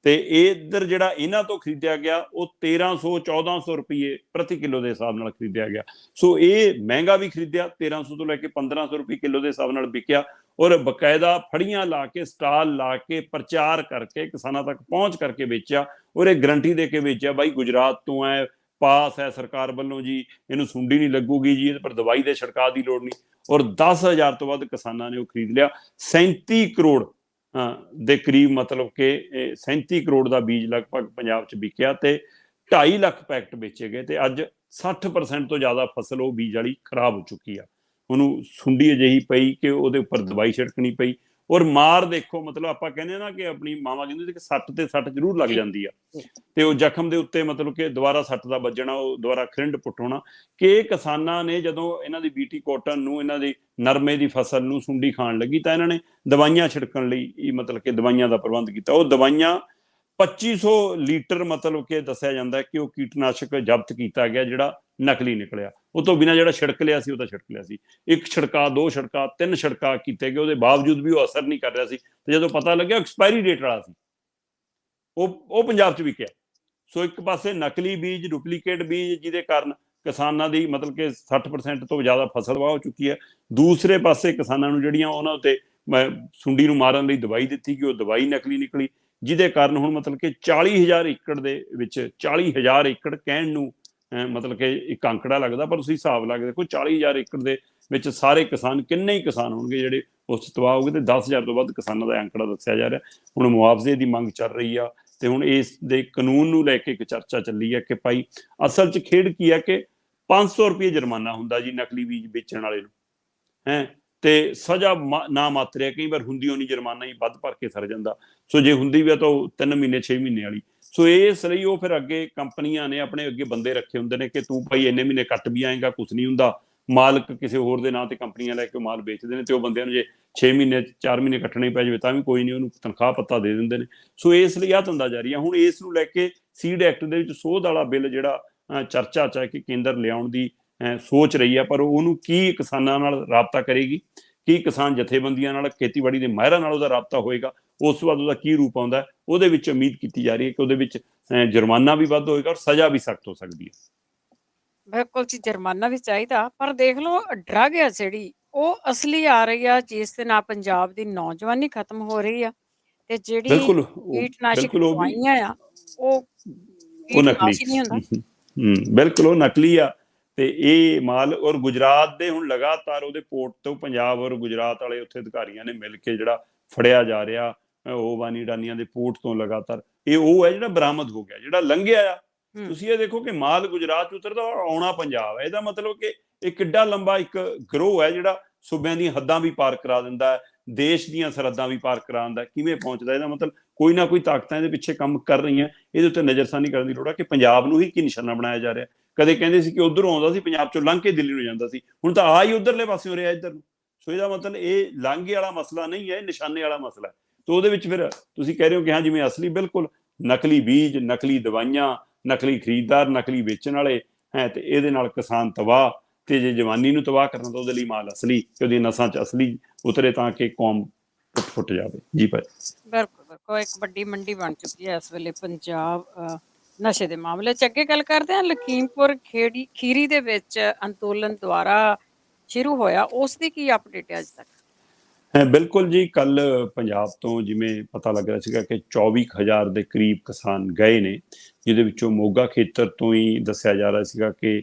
ਤੇ ਇੱਧਰ ਜਿਹੜਾ ਇਹਨਾਂ ਤੋਂ ਖਰੀਦਿਆ ਗਿਆ ਉਹ 1300-1400 ਰੁਪਏ ਪ੍ਰਤੀ ਕਿਲੋ ਦੇ ਹਿਸਾਬ ਨਾਲ ਖਰੀਦਿਆ ਗਿਆ। ਸੋ ਇਹ ਮਹਿੰਗਾ ਵੀ ਖਰੀਦਿਆ, 1300 ਤੋਂ ਲੈ ਕੇ 1500 ਰੁਪਏ ਕਿਲੋ ਦੇ ਹਿਸਾਬ ਨਾਲ ਵਿਕਿਆ, ਔਰ ਬਕਾਇਦਾ ਫੜੀਆਂ ਲਾ ਕੇ ਸਟਾਲ ਲਾ ਕੇ ਪ੍ਰਚਾਰ ਕਰਕੇ ਕਿਸਾਨਾਂ ਤੱਕ ਪਹੁੰਚ ਕਰਕੇ ਵੇਚਿਆ, ਔਰ ਇਹ ਗਰੰਟੀ ਦੇ ਕੇ ਵੇਚਿਆ ਬਾਈ ਗੁਜਰਾਤ ਤੋਂ ਹੈ, ਪਾਸ ਹੈ ਸਰਕਾਰ ਵੱਲੋਂ ਜੀ, ਇਹਨੂੰ ਸੁੰਡੀ ਨਹੀਂ ਲੱਗੂਗੀ ਜੀ, ਇਹਦੇ ਪਰ ਦਵਾਈ ਦੇ ਛਿੜਕਾਅ ਦੀ ਲੋੜ ਨਹੀਂ। ਔਰ 10,000 ਤੋਂ ਵੱਧ ਕਿਸਾਨਾਂ ਨੇ ਉਹ ਖਰੀਦ ਲਿਆ। 37 ਕਰੋੜ ਦੇ ਕਰੀਬ ਮਤਲਬ ਕਿ 37 ਕਰੋੜ ਦਾ ਬੀਜ ਲਗਭਗ ਪੰਜਾਬ 'ਚ ਵਿਕਿਆ ਤੇ 2.5 ਲੱਖ ਪੈਕਟ ਵੇਚੇ ਗਏ, ਤੇ ਅੱਜ 60% ਤੋਂ ਜ਼ਿਆਦਾ ਫਸਲ ਉਹ ਬੀਜ ਵਾਲੀ ਖਰਾਬ ਹੋ ਚੁੱਕੀ ਆ। ਉਹਨੂੰ ਸੁੰਡੀ ਅਜਿਹੀ ਪਈ ਕਿ ਉਹਦੇ ਉੱਪਰ ਦਵਾਈ ਛਿੜਕਣੀ ਪਈ, ਔਰ ਮਾਰ ਦੇਖੋ ਮਤਲਬ ਆਪਾਂ ਕਹਿੰਦੇ ਨਾ ਕਿ ਆਪਣੀ ਮਾਵਾਂ ਕਹਿੰਦੀ ਕਿ ਸੱਟ ਤੇ ਸੱਟ ਜ਼ਰੂਰ ਲੱਗ ਜਾਂਦੀ ਆ, ਤੇ ਉਹ ਜ਼ਖਮ ਦੇ ਉੱਤੇ ਮਤਲਬ ਕਿ ਦੁਬਾਰਾ ਸੱਟ ਦਾ ਵੱਜਣਾ, ਉਹ ਦੁਬਾਰਾ ਖਰਿੰਡ ਪੁੱਟਣਾ, ਕਿ ਕਿਸਾਨਾਂ ਨੇ ਜਦੋਂ ਇਹਨਾਂ ਦੀ ਬੀਟੀ ਕਾਟਨ ਨੂੰ, ਇਹਨਾਂ ਦੀ ਨਰਮੇ ਦੀ ਫਸਲ ਨੂੰ ਸੁੰਡੀ ਖਾਣ ਲੱਗੀ ਤਾਂ ਇਹਨਾਂ ਨੇ ਦਵਾਈਆਂ ਛਿੜਕਣ ਲਈ ਮਤਲਬ ਕਿ ਦਵਾਈਆਂ ਦਾ ਪ੍ਰਬੰਧ ਕੀਤਾ। ਉਹ ਦਵਾਈਆਂ 2500 ਲੀਟਰ ਮਤਲਬ ਕਿ ਦੱਸਿਆ ਜਾਂਦਾ ਕਿ ਉਹ ਕੀਟਨਾਸ਼ਕ ਜ਼ਬਤ ਕੀਤਾ ਗਿਆ ਜਿਹੜਾ ਨਕਲੀ ਨਿਕਲਿਆ। ਉਹ ਤੋਂ ਬਿਨਾਂ ਜਿਹੜਾ ਛਿੜਕ ਲਿਆ ਸੀ ਉਹ ਤਾਂ ਛਿੜਕ ਲਿਆ ਸੀ, 1 ਛਿੜਕਾ 2 ਛਿੜਕਾ 3 ਛਿੜਕਾ ਕੀਤੇ ਗਏ, ਉਹਦੇ ਬਾਵਜੂਦ ਵੀ ਉਹ ਅਸਰ ਨਹੀਂ ਕਰ ਰਿਹਾ ਸੀ, ਤੇ ਜਦੋਂ ਪਤਾ ਲੱਗਿਆ ਐਕਸਪਾਇਰੀ ਡੇਟ ਵਾਲਾ ਸੀ ਉਹ ਪੰਜਾਬ 'ਚ ਵਿਕਿਆ। ਸੋ ਇੱਕ ਪਾਸੇ ਨਕਲੀ ਬੀਜ, ਡੁਪਲੀਕੇਟ ਬੀਜ, ਜਿਹਦੇ ਕਾਰਨ ਕਿਸਾਨਾਂ ਦੀ ਮਤਲਬ ਕਿ 60% ਤੋਂ ਜ਼ਿਆਦਾ ਫਸਲ ਵਾਹ ਹੋ ਚੁੱਕੀ ਹੈ। ਦੂਸਰੇ ਪਾਸੇ ਕਿਸਾਨਾਂ ਨੂੰ ਜਿਹੜੀਆਂ ਉਹਨਾਂ ਉੱਤੇ ਸੁੰਡੀ ਨੂੰ ਮਾਰਨ ਲਈ ਦਵਾਈ ਦਿੱਤੀ ਗਈ, ਉਹ ਦਵਾਈ ਨਕਲੀ ਨਿਕਲੀ, ਜਿਹਦੇ ਕਾਰਨ ਹੁਣ ਮਤਲਬ ਕਿ 40,000 ਏਕੜ ਦੇ ਵਿੱਚ 40,000 ਏਕੜ ਕਹਿਣ ਨੂੰ ਮਤਲਬ ਕਿ ਇੱਕ ਅੰਕੜਾ ਲੱਗਦਾ, ਪਰ ਤੁਸੀਂ ਹਿਸਾਬ ਲਾ ਕੇ ਦੇਖੋ 40,000 ਏਕੜ ਦੇ ਵਿੱਚ ਸਾਰੇ ਕਿਸਾਨ ਕਿੰਨੇ ਹੀ ਕਿਸਾਨ ਹੋਣਗੇ ਜਿਹੜੇ ਉਸ ਤਬਾਹ ਹੋ ਗਏ, ਤੇ 10,000 ਤੋਂ ਵੱਧ ਕਿਸਾਨਾਂ ਦਾ ਅੰਕੜਾ ਦੱਸਿਆ ਜਾ ਰਿਹਾ। ਹੁਣ ਮੁਆਵਜ਼ੇ ਦੀ ਮੰਗ ਚੱਲ ਰਹੀ ਆ, ਤੇ ਹੁਣ ਇਸ ਦੇ ਕਾਨੂੰਨ ਨੂੰ ਲੈ ਕੇ ਇੱਕ ਚਰਚਾ ਚੱਲੀ ਹੈ ਕਿ ਭਾਈ ਅਸਲ 'ਚ ਖੇਡ ਕੀ ਹੈ ਕਿ 500 ਰੁਪਏ ਜੁਰਮਾਨਾ ਹੁੰਦਾ ਜੀ ਨਕਲੀ ਬੀਜ ਵੇਚਣ ਵਾਲੇ ਨੂੰ, ਤੇ ਸਜ਼ਾ ਨਾ ਮਾਤਰ ਹੈ, ਕਈ ਵਾਰ ਹੁੰਦੀ ਹੋਣੀ ਜੁਰਮਾਨਾ ਹੀ ਵੱਧ ਭਰ ਕੇ ਸਰ ਜਾਂਦਾ। ਸੋ ਜੇ ਹੁੰਦੀ ਵੀ ਆ ਤਾਂ ਉਹ 3 ਮਹੀਨੇ 6 ਮਹੀਨੇ ਵਾਲੀ। ਸੋ ਇਸ ਲਈ ਉਹ ਫਿਰ ਅੱਗੇ ਕੰਪਨੀਆਂ ਨੇ ਆਪਣੇ ਅੱਗੇ ਬੰਦੇ ਰੱਖੇ ਹੁੰਦੇ ਨੇ ਕਿ ਤੂੰ ਭਾਈ ਇੰਨੇ ਮਹੀਨੇ ਕੱਟ ਵੀ ਆਏਗਾ, ਕੁਛ ਨਹੀਂ ਹੁੰਦਾ। ਮਾਲਕ ਕਿਸੇ ਹੋਰ ਦੇ ਨਾਂ ਤੇ ਕੰਪਨੀਆਂ ਲੈ ਕੇ ਮਾਲ ਵੇਚਦੇ ਨੇ, ਤੇ ਉਹ ਬੰਦਿਆਂ ਨੂੰ ਜੇ 6 ਮਹੀਨੇ 4 ਮਹੀਨੇ ਕੱਟਣੇ ਪੈ ਜਾਵੇ ਤਾਂ ਵੀ ਕੋਈ ਨਹੀਂ, ਉਹਨੂੰ ਤਨਖਾਹ ਪੱਤਾ ਦੇ ਦਿੰਦੇ ਨੇ। ਸੋ ਇਸ ਲਈ ਆਹ ਧੰਦਾ ਜਾਰੀ ਆ। ਹੁਣ ਇਸ ਨੂੰ ਲੈ ਕੇ ਸੀਡ ਐਕਟ ਦੇ ਵਿੱਚ ਸੋਧ ਵਾਲਾ ਬਿੱਲ ਜਿਹੜਾ ਚਰਚਾ 'ਚ ਹੈ ਕਿ ਕੇਂਦਰ ਲਿਆਉਣ ਦੀ ਸੋਚ ਰਹੀ ਆ, ਪਰ ਉਹਨੂੰ ਕੀ ਕਿਸਾਨਾਂ ਨਾਲ ਰਾਬਤਾ ਕਰੇਗੀ, ਕੀ ਕਿਸਾਨ ਜਥੇਬੰਦੀਆਂ ਨਾਲ, ਖੇਤੀਬਾੜੀ ਦੇ ਮਾਹਿਰਾਂ ਨਾਲ ਉਹਦਾ ਰਾਬਤਾ ਹੋਏਗਾ, ਉਸ ਤੋਂ ਬਾਅਦ ਉਹਦਾ ਕੀ ਰੂਪ ਆਉਂਦਾ, ਉਹਦੇ ਵਿੱਚ ਉਮੀਦ ਕੀਤੀ ਜਾ ਰਹੀ ਹੈ ਕਿ ਉਹਦੇ ਵਿੱਚ ਜੁਰਮਾਨਾ ਵੀ ਵੱਧ ਹੋਏਗਾ ਔਰ ਸਜ਼ਾ ਵੀ ਸਖਤ ਹੋ ਸਕਦੀ ਹੈ। ਬਿਲਕੁਲ ਜੀ, ਜੁਰਮਾਨਾ ਵੀ ਚਾਹੀਦਾ, ਪਰ ਦੇਖ ਲਓ ਡਰੱਗ ਆ ਜਿਹੜੀ ਉਹ ਅਸਲੀ ਆ ਰਹੀ ਆ, ਜਿਸ ਦੇ ਨਾਲ ਪੰਜਾਬ ਦੀ ਨੌਜਵਾਨੀ ਖਤਮ ਹੋ ਰਹੀ ਆ, ਤੇ ਜਿਹੜੀ ਕੀਟਨਾਸ਼ਕ ਬਿਲਕੁਲ ਉਹ ਵੀ ਦਵਾਈਆਂ ਆ ਉਹ ਉਹ ਨਕਲੀ ਕੀਟਨਾਸ਼ਕ ਨਹੀਂ ਹੁੰਦਾ। ਬਿਲਕੁਲ ਉਹ ਨਕਲੀ ਆ, ਤੇ ਇਹ ਮਾਲ ਔਰ ਗੁਜਰਾਤ ਦੇ ਹੁਣ ਲਗਾਤਾਰ ਉਹਦੇ ਪੋਰਟ ਤੋਂ ਪੰਜਾਬ ਔਰ ਗੁਜਰਾਤ ਵਾਲੇ ਉੱਥੇ ਅਧਿਕਾਰੀਆਂ ਨੇ ਮਿਲ ਕੇ ਜਿਹੜਾ ਫੜਿਆ ਜਾ ਰਿਹਾ ਉਹ ਵਾਨੀ ਡਾਨੀਆਂ ਦੇ ਪੋਰਟ ਤੋਂ ਲਗਾਤਾਰ, ਇਹ ਉਹ ਹੈ ਜਿਹੜਾ ਬਰਾਮਦ ਹੋ ਗਿਆ, ਜਿਹੜਾ ਲੰਘਿਆ ਆ। ਤੁਸੀਂ ਇਹ ਦੇਖੋ ਕਿ ਮਾਲ ਗੁਜਰਾਤ 'ਚ ਉਤਰਦਾ ਔਰ ਆਉਣਾ ਪੰਜਾਬ ਹੈ। ਇਹਦਾ ਮਤਲਬ ਕਿ ਇਹ ਕਿੱਡਾ ਲੰਬਾ ਇੱਕ ਗਰੋਹ ਹੈ ਜਿਹੜਾ ਸੂਬਿਆਂ ਦੀਆਂ ਹੱਦਾਂ ਵੀ ਪਾਰ ਕਰਾ ਦਿੰਦਾ ਹੈ, ਦੇਸ਼ ਦੀਆਂ ਸਰਹੱਦਾਂ ਵੀ ਪਾਰ ਕਰਾ ਦਿੰਦਾ। ਕਿਵੇਂ ਪਹੁੰਚਦਾ, ਇਹਦਾ ਮਤਲਬ ਕੋਈ ਨਾ ਕੋਈ ਤਾਕਤਾਂ ਇਹਦੇ ਪਿੱਛੇ ਕੰਮ ਕਰ ਰਹੀਆਂ। ਇਹਦੇ ਉੱਤੇ ਨਜ਼ਰਸਾਨੀ ਕਰਨ ਦੀ ਲੋੜ ਹੈ ਕਿ ਪੰਜਾਬ ਨੂੰ ਹੀ ਕੀ ਨਿਸ਼ਾਨਾ ਬਣਾਇਆ ਜਾ ਰਿਹਾ। ਕਦੇ ਕਹਿੰਦੇ ਸੀ ਕਿ ਉਧਰੋਂ ਆਉਂਦਾ ਸੀ, ਪੰਜਾਬ 'ਚੋਂ ਲੰਘ ਕੇ ਦਿੱਲੀ ਨੂੰ ਜਾਂਦਾ ਸੀ, ਹੁਣ ਤਾਂ ਆ ਹੀ ਉਧਰਲੇ ਪਾਸਿਓਂ ਰਿਹਾ ਇੱਧਰ ਨੂੰ। ਸੋ ਇਹਦਾ ਮਤਲਬ ਇਹ ਲਾਂਘੇ ਵਾਲਾ ਮਸਲਾ ਨਹੀਂ ਹੈ, ਨਿਸ਼ਾਨੇ ਵਾਲਾ ਮਸਲਾ ਹੈ। ਤੇ ਉਹਦੇ ਵਿੱਚ ਫਿਰ ਤੁਸੀਂ ਕਹਿ ਰਹੇ ਹੋ ਕਿ ਹਾਂ ਜਿਵੇਂ ਅਸਲੀ, ਬਿਲਕੁਲ ਨਕਲੀ ਬੀਜ, ਨਕਲੀ ਦਵਾਈਆਂ, ਨਕਲੀ ਖਰੀਦਦਾਰ, ਨਕਲੀ ਵੇਚਣ ਵਾਲੇ ਹੈ, ਤੇ ਇਹਦੇ ਨਾਲ ਕਿਸਾਨ ਤਬਾਹ। ਤੇ ਜੇ ਜਵਾਨੀ ਨੂੰ ਤਬਾਹ ਕਰਨਾ ਤਾਂ ਉਹਦੇ ਲਈ ਮਾਲ ਅਸਲੀ, ਤੇ ਉਹਦੀ ਨਸਾਂ 'ਚ ਅਸਲੀ ਉਤਰੇ ਤਾਂ ਕਿ ਕੌਮ ਫੁੱਟ ਜਾਵੇ। ਜੀ ਭਾਈ। ਬਿਲਕੁਲ ਬਿਲਕੁਲ, ਇੱਕ ਵੱਡੀ ਮੰਡੀ ਬਣ ਚੁੱਕੀ ਹੈ ਇਸ ਵੇਲੇ ਪੰਜਾਬ ਨਸ਼ੇ ਦੇ ਮਾਮਲੇ 'ਚ। ਅੱਗੇ ਗੱਲ ਕਰਦੇ ਹਾਂ, ਲਖੀਮਪੁਰ ਖੀਰੀ ਦੇ ਵਿੱਚ ਅੰਦੋਲਨ ਦੁਆਰਾ ਸ਼ੁਰੂ ਹੋਇਆ, ਉਸ ਦੀ ਕੀ ਅਪਡੇਟ ਹੈ ਅੱਜ ਤੱਕ? ਬਿਲਕੁਲ ਜੀ, ਕੱਲ ਪੰਜਾਬ ਤੋਂ ਜਿਵੇਂ ਪਤਾ ਲੱਗ ਰਿਹਾ ਸੀਗਾ ਕਿ 24,000 ਦੇ ਕਰੀਬ ਕਿਸਾਨ ਗਏ ਨੇ, ਜਿਹਦੇ ਵਿੱਚੋਂ ਮੋਗਾ ਖੇਤਰ ਤੋਂ ਹੀ ਦੱਸਿਆ ਜਾ ਰਿਹਾ ਸੀਗਾ ਕਿ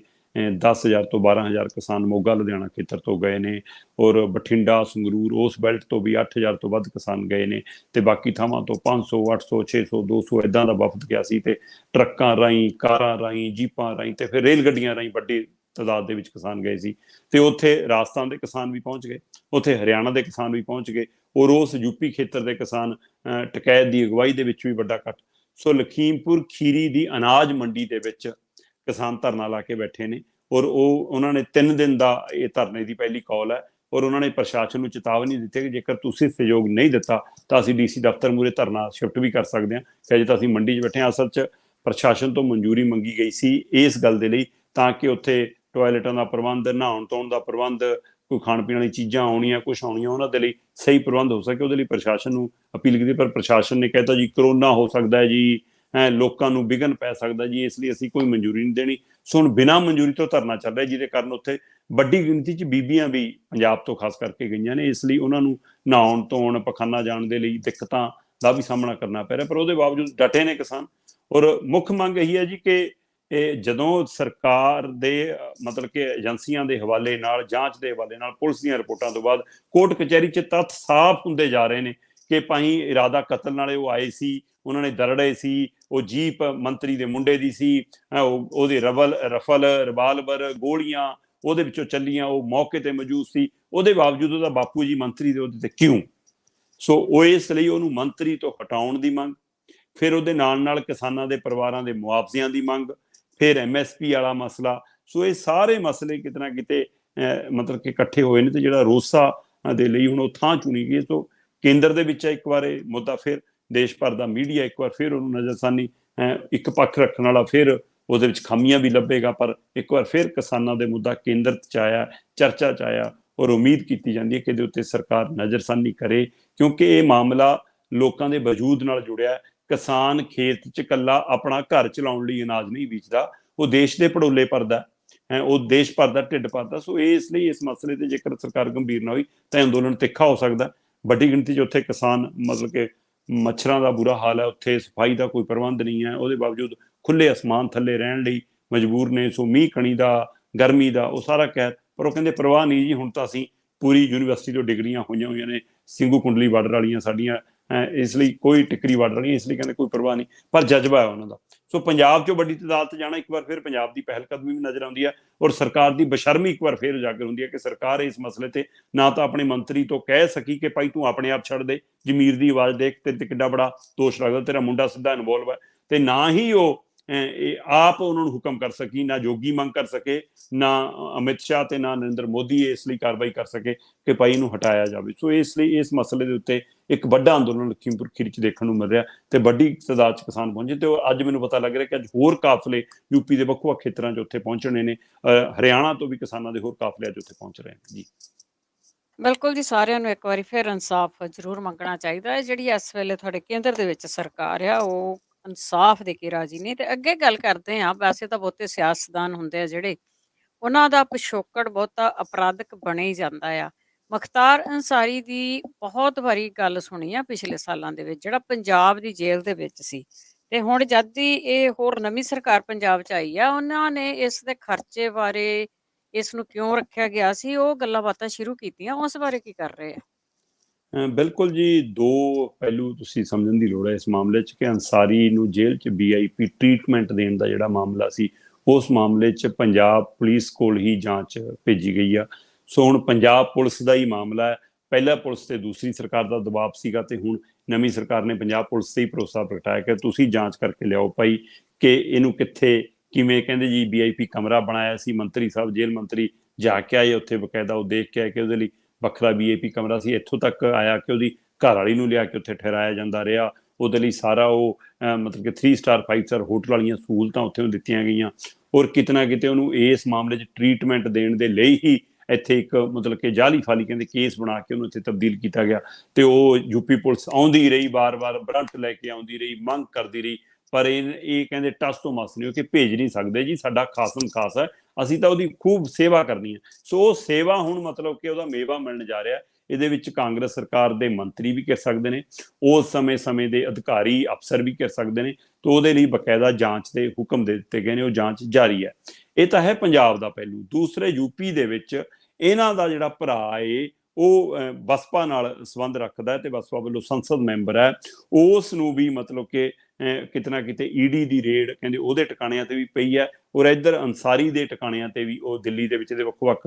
10,000 ਤੋਂ 12,000 ਕਿਸਾਨ ਮੋਗਾ ਲੁਧਿਆਣਾ ਖੇਤਰ ਤੋਂ ਗਏ ਨੇ, ਔਰ ਬਠਿੰਡਾ, ਸੰਗਰੂਰ, ਉਸ ਬੈਲਟ ਤੋਂ ਵੀ 8,000 ਤੋਂ ਵੱਧ ਕਿਸਾਨ ਗਏ ਨੇ, ਤੇ ਬਾਕੀ ਥਾਵਾਂ ਤੋਂ 500, 800, 600, 200 ਇੱਦਾਂ ਦਾ ਵਫਦ ਗਿਆ ਸੀ, ਤੇ ਟਰੱਕਾਂ ਰਾਹੀਂ, ਕਾਰਾਂ ਰਾਹੀਂ, ਜੀਪਾਂ ਰਾਹੀਂ, ਤੇ ਫਿਰ ਰੇਲ ਗੱਡੀਆਂ ਰਾਹੀਂ ਵੱਡੀ ਤਾਦਾਦ ਦੇ ਵਿੱਚ ਕਿਸਾਨ ਗਏ ਸੀ। ਤੇ ਉੱਥੇ ਰਾਜਸਥਾਨ ਦੇ ਕਿਸਾਨ ਵੀ ਪਹੁੰਚ ਗਏ, ਉੱਥੇ ਹਰਿਆਣਾ ਦੇ ਕਿਸਾਨ ਵੀ ਪਹੁੰਚ ਗਏ, ਔਰ ਉਸ ਯੂਪੀ ਖੇਤਰ ਦੇ ਕਿਸਾਨ ਟਕੈਤ ਦੀ ਅਗਵਾਈ ਦੇ ਵਿੱਚ ਵੀ ਵੱਡਾ ਇਕੱਠ। ਸੋ ਲਖੀਮਪੁਰ ਖੀਰੀ ਦੀ ਅਨਾਜ ਮੰਡੀ ਦੇ ਵਿੱਚ ਕਿਸਾਨ ਧਰਨਾ ਲਾ ਕੇ ਬੈਠੇ ਨੇ, ਔਰ ਉਹਨਾਂ ਨੇ 3 ਦਿਨ ਦਾ ਇਹ ਧਰਨੇ ਦੀ ਪਹਿਲੀ ਕਾਲ ਹੈ, ਔਰ ਉਹਨਾਂ ਨੇ ਪ੍ਰਸ਼ਾਸਨ ਨੂੰ ਚੇਤਾਵਨੀ ਦਿੱਤੀ ਕਿ ਜੇਕਰ ਤੁਸੀਂ ਸਹਿਯੋਗ ਨਹੀਂ ਦਿੱਤਾ ਤਾਂ ਅਸੀਂ ਡੀਸੀ ਦਫ਼ਤਰ ਮੂਹਰੇ ਧਰਨਾ ਸ਼ਿਫਟ ਵੀ ਕਰ ਸਕਦੇ ਹਾਂ, ਕਿ ਅਜੇ ਤਾਂ ਅਸੀਂ ਮੰਡੀ 'ਚ ਬੈਠੇ ਹਾਂ। ਅਸਲ 'ਚ ਪ੍ਰਸ਼ਾਸਨ ਤੋਂ ਮਨਜ਼ੂਰੀ ਮੰਗੀ ਗਈ ਸੀ ਇਸ ਗੱਲ ਦੇ ਲਈ, ਤਾਂ ਕਿ ਉੱਥੇ ਟੋਇਲਟਾਂ ਦਾ ਪ੍ਰਬੰਧ, ਨਹਾਉਣ ਧੋਣ ਦਾ ਪ੍ਰਬੰਧ, ਕੋਈ ਖਾਣ ਪੀਣ ਵਾਲੀ ਚੀਜ਼ਾਂ ਆਉਣੀਆਂ, ਕੁਛ ਆਉਣੀਆਂ, ਉਹਨਾਂ ਦੇ ਲਈ ਸਹੀ ਪ੍ਰਬੰਧ ਹੋ ਸਕੇ। ਉਹਦੇ ਲਈ ਪ੍ਰਸ਼ਾਸਨ ਨੂੰ ਅਪੀਲ ਕੀਤੀ, ਪਰ ਪ੍ਰਸ਼ਾਸਨ ਨੇ ਕਹਿਤਾ ਜੀ ਕਰੋਨਾ ਹੋ ਸਕਦਾ ਹੈ ਜੀ, ਲੋਕਾਂ ਨੂੰ ਵਿਘਨ ਪੈ ਸਕਦਾ ਜੀ, ਇਸ ਲਈ ਅਸੀਂ ਕੋਈ ਮਨਜ਼ੂਰੀ ਨਹੀਂ ਦੇਣੀ। ਸੋ ਹੁਣ ਬਿਨਾਂ ਮਨਜ਼ੂਰੀ ਤੋਂ ਧਰਨਾ ਚੱਲ ਰਿਹਾ, ਜਿਹਦੇ ਕਾਰਨ ਉੱਥੇ ਵੱਡੀ ਗਿਣਤੀ 'ਚ ਬੀਬੀਆਂ ਵੀ ਪੰਜਾਬ ਤੋਂ ਖਾਸ ਕਰਕੇ ਗਈਆਂ ਨੇ, ਇਸ ਲਈ ਉਹਨਾਂ ਨੂੰ ਨਹਾਉਣ ਧੋਣ, ਪਖਾਨਾ ਜਾਣ ਦੇ ਲਈ ਦਿੱਕਤਾਂ ਦਾ ਵੀ ਸਾਹਮਣਾ ਕਰਨਾ ਪੈ ਰਿਹਾ, ਪਰ ਉਹਦੇ ਬਾਵਜੂਦ ਡਟੇ ਨੇ ਕਿਸਾਨ। ਔਰ ਮੁੱਖ ਮੰਗ ਇਹੀ ਹੈ ਜੀ ਕਿ ਇਹ ਜਦੋਂ ਸਰਕਾਰ ਦੇ ਮਤਲਬ ਕਿ ਏਜੰਸੀਆਂ ਦੇ ਹਵਾਲੇ ਨਾਲ, ਜਾਂਚ ਦੇ ਹਵਾਲੇ ਨਾਲ, ਪੁਲਿਸ ਦੀਆਂ ਰਿਪੋਰਟਾਂ ਤੋਂ ਬਾਅਦ ਕੋਰਟ ਕਚਹਿਰੀ 'ਚ ਤੱਥ ਸਾਫ਼ ਹੁੰਦੇ ਜਾ ਰਹੇ ਨੇ ਕਿ ਭਾਈ ਇਰਾਦਾ ਕਤਲ ਨਾਲੇ ਉਹ ਆਏ ਸੀ, ਉਹਨਾਂ ਨੇ ਦਰੜੇ ਸੀ, ਉਹ ਜੀਪ ਮੰਤਰੀ ਦੇ ਮੁੰਡੇ ਦੀ ਸੀ, ਉਹਦੇ ਰਫਲ, ਰਿਵਾਲਵਰ, ਗੋਲੀਆਂ ਉਹਦੇ ਵਿੱਚੋਂ ਚੱਲੀਆਂ, ਉਹ ਮੌਕੇ ਤੇ ਮੌਜੂਦ ਸੀ, ਉਹਦੇ ਬਾਵਜੂਦ ਉਹਦਾ ਬਾਪੂ ਜੀ ਮੰਤਰੀ ਦੇ ਉਹਦੇ ਤੇ ਕਿਉਂ? ਸੋ ਉਹ ਇਸ ਲਈ ਉਹਨੂੰ ਮੰਤਰੀ ਤੋਂ ਹਟਾਉਣ ਦੀ ਮੰਗ, ਫਿਰ ਉਹਦੇ ਨਾਲ ਨਾਲ ਕਿਸਾਨਾਂ ਦੇ ਪਰਿਵਾਰਾਂ ਦੇ ਮੁਆਵਜ਼ਿਆਂ ਦੀ ਮੰਗ, ਫਿਰ MSP ਵਾਲਾ ਮਸਲਾ। ਸੋ ਇਹ ਸਾਰੇ ਮਸਲੇ ਕਿਤੇ ਨਾ ਕਿਤੇ ਮਤਲਬ ਕਿ ਇਕੱਠੇ ਹੋਏ ਨੇ, ਤੇ ਜਿਹੜਾ ਰੋਸਾ ਦੇ ਲਈ ਹੁਣ ਉਹ ਥਾਂ ਚੁਣੀ ਗਈ। ਸੋ ਕੇਂਦਰ ਦੇ ਵਿੱਚ ਇੱਕ ਵਾਰ ਇਹ ਮੁੱਦਾ, ਫਿਰ ਦੇਸ਼ ਭਰ ਦਾ ਮੀਡੀਆ ਇੱਕ ਵਾਰ ਫਿਰ ਉਹਨੂੰ ਨਜ਼ਰਸਾਨੀ ਇੱਕ ਪੱਖ ਰੱਖਣ ਵਾਲਾ, ਫਿਰ ਉਹਦੇ ਵਿੱਚ ਖਾਮੀਆਂ ਵੀ ਲੱਭੇਗਾ, ਪਰ ਇੱਕ ਵਾਰ ਫਿਰ ਕਿਸਾਨਾਂ ਦੇ ਮੁੱਦਾ ਕੇਂਦਰ 'ਚ ਆਇਆ, ਚਰਚਾ 'ਚ ਆਇਆ, ਔਰ ਉਮੀਦ ਕੀਤੀ ਜਾਂਦੀ ਹੈ ਕਿ ਇਹਦੇ ਉੱਤੇ ਸਰਕਾਰ ਨਜ਼ਰਸਾਨੀ ਕਰੇ, ਕਿਉਂਕਿ ਇਹ ਮਾਮਲਾ ਲੋਕਾਂ ਦੇ ਵਜੂਦ ਨਾਲ ਜੁੜਿਆ। ਕਿਸਾਨ ਖੇਤ 'ਚ ਇਕੱਲਾ ਆਪਣਾ ਘਰ ਚਲਾਉਣ ਲਈ ਅਨਾਜ ਨਹੀਂ ਬੀਜਦਾ, ਉਹ ਦੇਸ਼ ਦੇ ਭੜੋਲੇ ਭਰਦਾ ਹੈ, ਉਹ ਦੇਸ਼ ਭਰ ਦਾ ਢਿੱਡ ਭਰਦਾ। ਸੋ ਇਸ ਲਈ ਇਸ ਮਸਲੇ ਤੇ ਜੇਕਰ ਸਰਕਾਰ ਗੰਭੀਰ ਨਾ ਹੋਈ ਤਾਂ ਅੰਦੋਲਨ ਤਿੱਖਾ ਹੋ ਸਕਦਾ। ਵੱਡੀ ਗਿਣਤੀ 'ਚ ਉੱਥੇ ਕਿਸਾਨ, ਮਤਲਬ ਕਿ ਮੱਛਰਾਂ ਦਾ ਬੁਰਾ ਹਾਲ ਹੈ, ਉੱਥੇ ਸਫਾਈ ਦਾ ਕੋਈ ਪ੍ਰਬੰਧ ਨਹੀਂ ਹੈ, ਉਹਦੇ ਬਾਵਜੂਦ ਖੁੱਲੇ ਅਸਮਾਨ ਥੱਲੇ ਰਹਿਣ ਲਈ ਮਜਬੂਰ ਨੇ। ਸੋ ਮੀਂਹ ਕਣੀ ਦਾ, ਗਰਮੀ ਦਾ, ਉਹ ਸਾਰਾ ਕਹਿਰ, ਪਰ ਉਹ ਕਹਿੰਦੇ ਪਰਵਾਹ ਨਹੀਂ ਜੀ, ਹੁਣ ਤਾਂ ਅਸੀਂ ਪੂਰੀ ਯੂਨੀਵਰਸਿਟੀ ਤੋਂ ਡਿਗਰੀਆਂ ਹੋਈਆਂ ਨੇ, ਸਿੰਘੂ ਕੁੰਡਲੀ ਬਾਰਡਰ ਵਾਲੀਆਂ ਸਾਡੀਆਂ, ਇਸ ਲਈ ਕੋਈ ਟਿੱਕਰੀ ਬਾਰਡਰ ਨਹੀਂ, ਇਸ ਲਈ ਕਹਿੰਦੇ ਕੋਈ ਪਰਵਾਹ ਨਹੀਂ, ਪਰ ਜਜ਼ਬਾ ਹੈ ਉਹਨਾਂ ਦਾ। ਸੋ ਪੰਜਾਬ 'ਚੋਂ ਵੱਡੀ ਤਾਦਾਦ 'ਚ ਜਾਣਾ ਇੱਕ ਵਾਰ ਫਿਰ ਪੰਜਾਬ ਦੀ ਪਹਿਲ ਕਦਮੀ ਵੀ ਨਜ਼ਰ ਆਉਂਦੀ ਹੈ, ਔਰ ਸਰਕਾਰ ਦੀ ਬਸ਼ਰਮੀ ਇੱਕ ਵਾਰ ਫਿਰ ਉਜਾਗਰ ਹੁੰਦੀ ਹੈ ਕਿ ਸਰਕਾਰ ਇਸ ਮਸਲੇ ਤੇ ਨਾ ਤਾਂ ਆਪਣੇ ਮੰਤਰੀ ਤੋਂ ਕਹਿ ਸਕੀ ਕਿ ਭਾਈ ਤੂੰ ਆਪਣੇ ਆਪ ਛੱਡ ਦੇ, ਜਮੀਰ ਦੀ ਆਵਾਜ਼ ਦੇਖ ਤੇ ਕਿੱਡਾ ਬੜਾ ਦੋਸ਼ ਲੱਗਦਾ, ਤੇਰਾ ਮੁੰਡਾ ਸਿੱਧਾ ਇਨਵੋਲਵ ਹੈ, ਤੇ ਨਾ ਹੀ ਉਹ ਆਪ ਉਹਨਾਂ ਨੂੰ ਹੁਕਮ ਕਰ ਸਕੀ, ਨਾ ਜੋਗੀ ਮੰਗ ਕਰ ਸਕੇ, ਨਾ ਅਮਿਤ ਸ਼ਾਹ ਤੇ ਨਾ ਨਰਿੰਦਰ ਮੋਦੀ ਇਸ ਲਈ ਕਾਰਵਾਈ ਕਰ ਸਕੇ ਕਿ ਭਾਈ ਇਹਨੂੰ ਹਟਾਇਆ ਜਾਵੇ। ਸੋ ਇਸ ਲਈ ਇਸ ਮਸਲੇ ਦੇ ਉੱਤੇ ਇੱਕ ਵੱਡਾ ਅੰਦੋਲਨ ਲਖੀਮਪੁਰ ਖੀਰੀ 'ਚ ਦੇਖਣ ਨੂੰ ਮਿਲ ਰਿਹਾ, ਤੇ ਵੱਡੀ ਤਾਦਾਦ 'ਚ ਕਿਸਾਨ ਪਹੁੰਚੇ, ਤੇ ਅੱਜ ਮੈਨੂੰ ਪਤਾ ਲੱਗ ਰਿਹਾ ਕਿ ਅੱਜ ਹੋਰ ਕਾਫਲੇ ਯੂਪੀ ਦੇ ਵੱਖ-ਵੱਖ ਖੇਤਰਾਂ 'ਚ ਉੱਥੇ ਪਹੁੰਚਣੇ ਨੇ, ਹਰਿਆਣਾ ਤੋਂ ਵੀ ਕਿਸਾਨਾਂ ਦੇ ਹੋਰ ਕਾਫਲੇ ਅੱਜ ਉੱਥੇ ਪਹੁੰਚ ਰਹੇ ਨੇ ਜੀ। ਬਿਲਕੁਲ ਜੀ, ਸਾਰਿਆਂ ਨੂੰ ਇੱਕ ਵਾਰੀ ਫਿਰ ਇਨਸਾਫ ਜ਼ਰੂਰ ਮੰਗਣਾ ਚਾਹੀਦਾ ਹੈ। ਜਿਹੜੀ ਇਸ ਵੇਲੇ ਤੁਹਾਡੇ ਕੇਂਦਰ ਦੇ ਵਿੱਚ ਸਰਕਾਰ ਆ, ਉਹ ਇਨਸਾਫ ਦੇ ਕੇ ਰਾਜੀ ਨਹੀਂ। ਤੇ ਅੱਗੇ ਗੱਲ ਕਰਦੇ ਹਾਂ, ਵੈਸੇ ਤਾਂ ਬਹੁਤੇ ਸਿਆਸਤਦਾਨ ਹੁੰਦੇ ਆ ਜਿਹੜੇ, ਉਹਨਾਂ ਦਾ ਪਿਛੋਕੜ ਬਹੁਤਾ ਅਪਰਾਧਿਕ ਬਣੇ ਹੀ ਜਾਂਦਾ ਆ। ਮੁਖਤਾਰ ਅੰਸਾਰੀ ਦੀ ਬਹੁਤ ਵਾਰੀ ਗੱਲ ਸੁਣੀ ਆ ਪਿਛਲੇ ਸਾਲਾਂ ਦੇ ਵਿੱਚ, ਜਿਹੜਾ ਪੰਜਾਬ ਦੀ ਜੇਲ੍ਹ ਦੇ ਵਿੱਚ ਸੀ, ਤੇ ਹੁਣ ਜਦ ਦੀ ਇਹ ਹੋਰ ਨਵੀਂ ਸਰਕਾਰ ਪੰਜਾਬ 'ਚ ਆਈ ਆ, ਉਹਨਾਂ ਨੇ ਇਸ ਦੇ ਖਰਚੇ ਬਾਰੇ, ਇਸ ਨੂੰ ਕਿਉਂ ਰੱਖਿਆ ਗਿਆ ਸੀ, ਉਹ ਗੱਲਾਂ ਬਾਤਾਂ ਸ਼ੁਰੂ ਕੀਤੀਆਂ। ਉਸ ਬਾਰੇ ਕੀ ਕਰ ਰਹੇ ਆ? ਬਿਲਕੁਲ ਜੀ, ਦੋ ਪਹਿਲੂ ਤੁਸੀਂ ਸਮਝਣ ਦੀ ਲੋੜ ਹੈ ਇਸ ਮਾਮਲੇ 'ਚ ਕਿ ਅੰਸਾਰੀ ਨੂੰ ਜੇਲ੍ਹ 'ਚ VIP ਟ੍ਰੀਟਮੈਂਟ ਦੇਣ ਦਾ ਜਿਹੜਾ ਮਾਮਲਾ ਸੀ, ਉਸ ਮਾਮਲੇ 'ਚ ਪੰਜਾਬ ਪੁਲਿਸ ਕੋਲ ਹੀ ਜਾਂਚ ਭੇਜੀ ਗਈ ਆ। ਸੋ ਹੁਣ ਪੰਜਾਬ ਪੁਲਿਸ ਦਾ ਹੀ ਮਾਮਲਾ ਹੈ। ਪਹਿਲਾਂ ਪੁਲਿਸ ਤੇ ਦੂਸਰੀ ਸਰਕਾਰ ਦਾ ਦਬਾਅ ਸੀਗਾ, ਤੇ ਹੁਣ ਨਵੀਂ ਸਰਕਾਰ ਨੇ ਪੰਜਾਬ ਪੁਲਿਸ ਤੇ ਹੀ ਭਰੋਸਾ ਪ੍ਰਗਟਾਇਆ ਕਿ ਤੁਸੀਂ ਜਾਂਚ ਕਰਕੇ ਲਿਆਓ ਭਾਈ ਕਿ ਇਹਨੂੰ ਕਿੱਥੇ, ਕਿਵੇਂ। ਕਹਿੰਦੇ ਜੀ VIP ਕਮਰਾ ਬਣਾਇਆ ਸੀ, ਮੰਤਰੀ ਸਾਹਿਬ, ਜੇਲ੍ਹ ਮੰਤਰੀ ਜਾ ਕੇ ਆਏ ਉੱਥੇ, ਬਕਾਇਦਾ ਉਹ ਦੇਖ ਕੇ ਆਏ ਕਿ ਉਹਦੇ ਲਈ ਵੱਖਰਾ VIP ਕਮਰਾ ਸੀ। ਇੱਥੋਂ ਤੱਕ ਆਇਆ ਕਿ ਉਹਦੀ ਘਰ ਵਾਲੀ ਨੂੰ ਲਿਆ ਕੇ ਉੱਥੇ ਠਹਿਰਾਇਆ ਜਾਂਦਾ ਰਿਹਾ। ਉਹਦੇ ਲਈ ਸਾਰਾ ਉਹ ਮਤਲਬ ਕਿ 3 ਸਟਾਰ 5 ਸਟਾਰ ਹੋਟਲ ਵਾਲੀਆਂ ਸਹੂਲਤਾਂ ਉੱਥੇ ਨੂੰ ਦਿੱਤੀਆਂ ਗਈਆਂ। ਔਰ ਕਿਤੇ ਨਾ ਕਿਤੇ ਉਹਨੂੰ ਇਸ ਮਾਮਲੇ 'ਚ ਟਰੀਟਮੈਂਟ ਦੇਣ ਦੇ ਲਈ ਹੀ ਇੱਥੇ ਇੱਕ ਮਤਲਬ ਕਿ ਜਾਲੀ ਫਾਲੀ ਕਹਿੰਦੇ ਕੇਸ ਬਣਾ ਕੇ ਉਹਨੂੰ ਇੱਥੇ ਤਬਦੀਲ ਕੀਤਾ ਗਿਆ। ਤੇ ਉਹ ਯੂਪੀ ਪੁਲਿਸ ਆਉਂਦੀ ਰਹੀ, ਵਾਰ-ਵਾਰ ਬਰੰਟ ਲੈ ਕੇ ਆਉਂਦੀ ਰਹੀ, ਮੰਗ ਕਰਦੀ ਰਹੀ, ਪਰ ਇਹ ਕਹਿੰਦੇ ਟਸ ਤੋਂ ਮਸ ਨਹੀਂ ਹੋ ਕਿ ਭੇਜ ਨਹੀਂ ਸਕਦੇ ਜੀ, ਸਾਡਾ ਖਾਸਮ ਖਾਸ ਹੈ, ਅਸੀਂ ਤਾਂ ਉਹਦੀ ਖੂਬ ਸੇਵਾ ਕਰਨੀ ਹੈ। ਸੋ ਉਹ ਸੇਵਾ ਹੁਣ ਮਤਲਬ ਕਿ ਉਹਦਾ ਮੇਵਾ ਮਿਲਣ ਜਾ ਰਿਹਾ। ਇਹਦੇ ਵਿੱਚ ਕਾਂਗਰਸ ਸਰਕਾਰ ਦੇ ਮੰਤਰੀ ਵੀ ਕਰ ਸਕਦੇ ਨੇ, ਉਸ ਸਮੇਂ ਦੇ ਅਧਿਕਾਰੀ ਅਫਸਰ ਵੀ ਕਰ ਸਕਦੇ ਨੇ, ਤੇ ਉਹਦੇ ਲਈ ਬਕਾਇਦਾ ਜਾਂਚ ਦੇ ਹੁਕਮ ਦੇ ਦਿੱਤੇ ਗਏ ਨੇ। ਉਹ ਜਾਂਚ ਜਾਰੀ ਹੈ। ਇਹ ਤਾਂ ਹੈ ਪੰਜਾਬ ਦਾ ਪਹਿਲੂ। ਦੂਸਰੇ ਯੂਪੀ ਦੇ ਵਿੱਚ ਇਹਨਾਂ ਦਾ ਜਿਹੜਾ ਭਰਾ ਏ ਉਹ ਬਸਪਾ ਨਾਲ ਸੰਬੰਧ ਰੱਖਦਾ ਹੈ ਤੇ ਬਸਪਾ ਵੱਲੋਂ ਸੰਸਦ ਮੈਂਬਰ ਹੈ। ਉਸ ਨੂੰ ਵੀ ਮਤਲਬ ਕਿ ਕਿਤੇ ਨਾ ਕਿਤੇ ED ਦੀ ਰੇਡ ਕਹਿੰਦੇ ਉਹਦੇ ਟਿਕਾਣਿਆਂ ਤੇ ਵੀ ਪਈ ਹੈ। ਔਰ ਇੱਧਰ ਅੰਸਾਰੀ ਦੇ ਟਿਕਾਣਿਆਂ ਤੇ ਵੀ ਉਹ ਦਿੱਲੀ ਦੇ ਵਿੱਚ ਦੇ ਵੱਖ-ਵੱਖ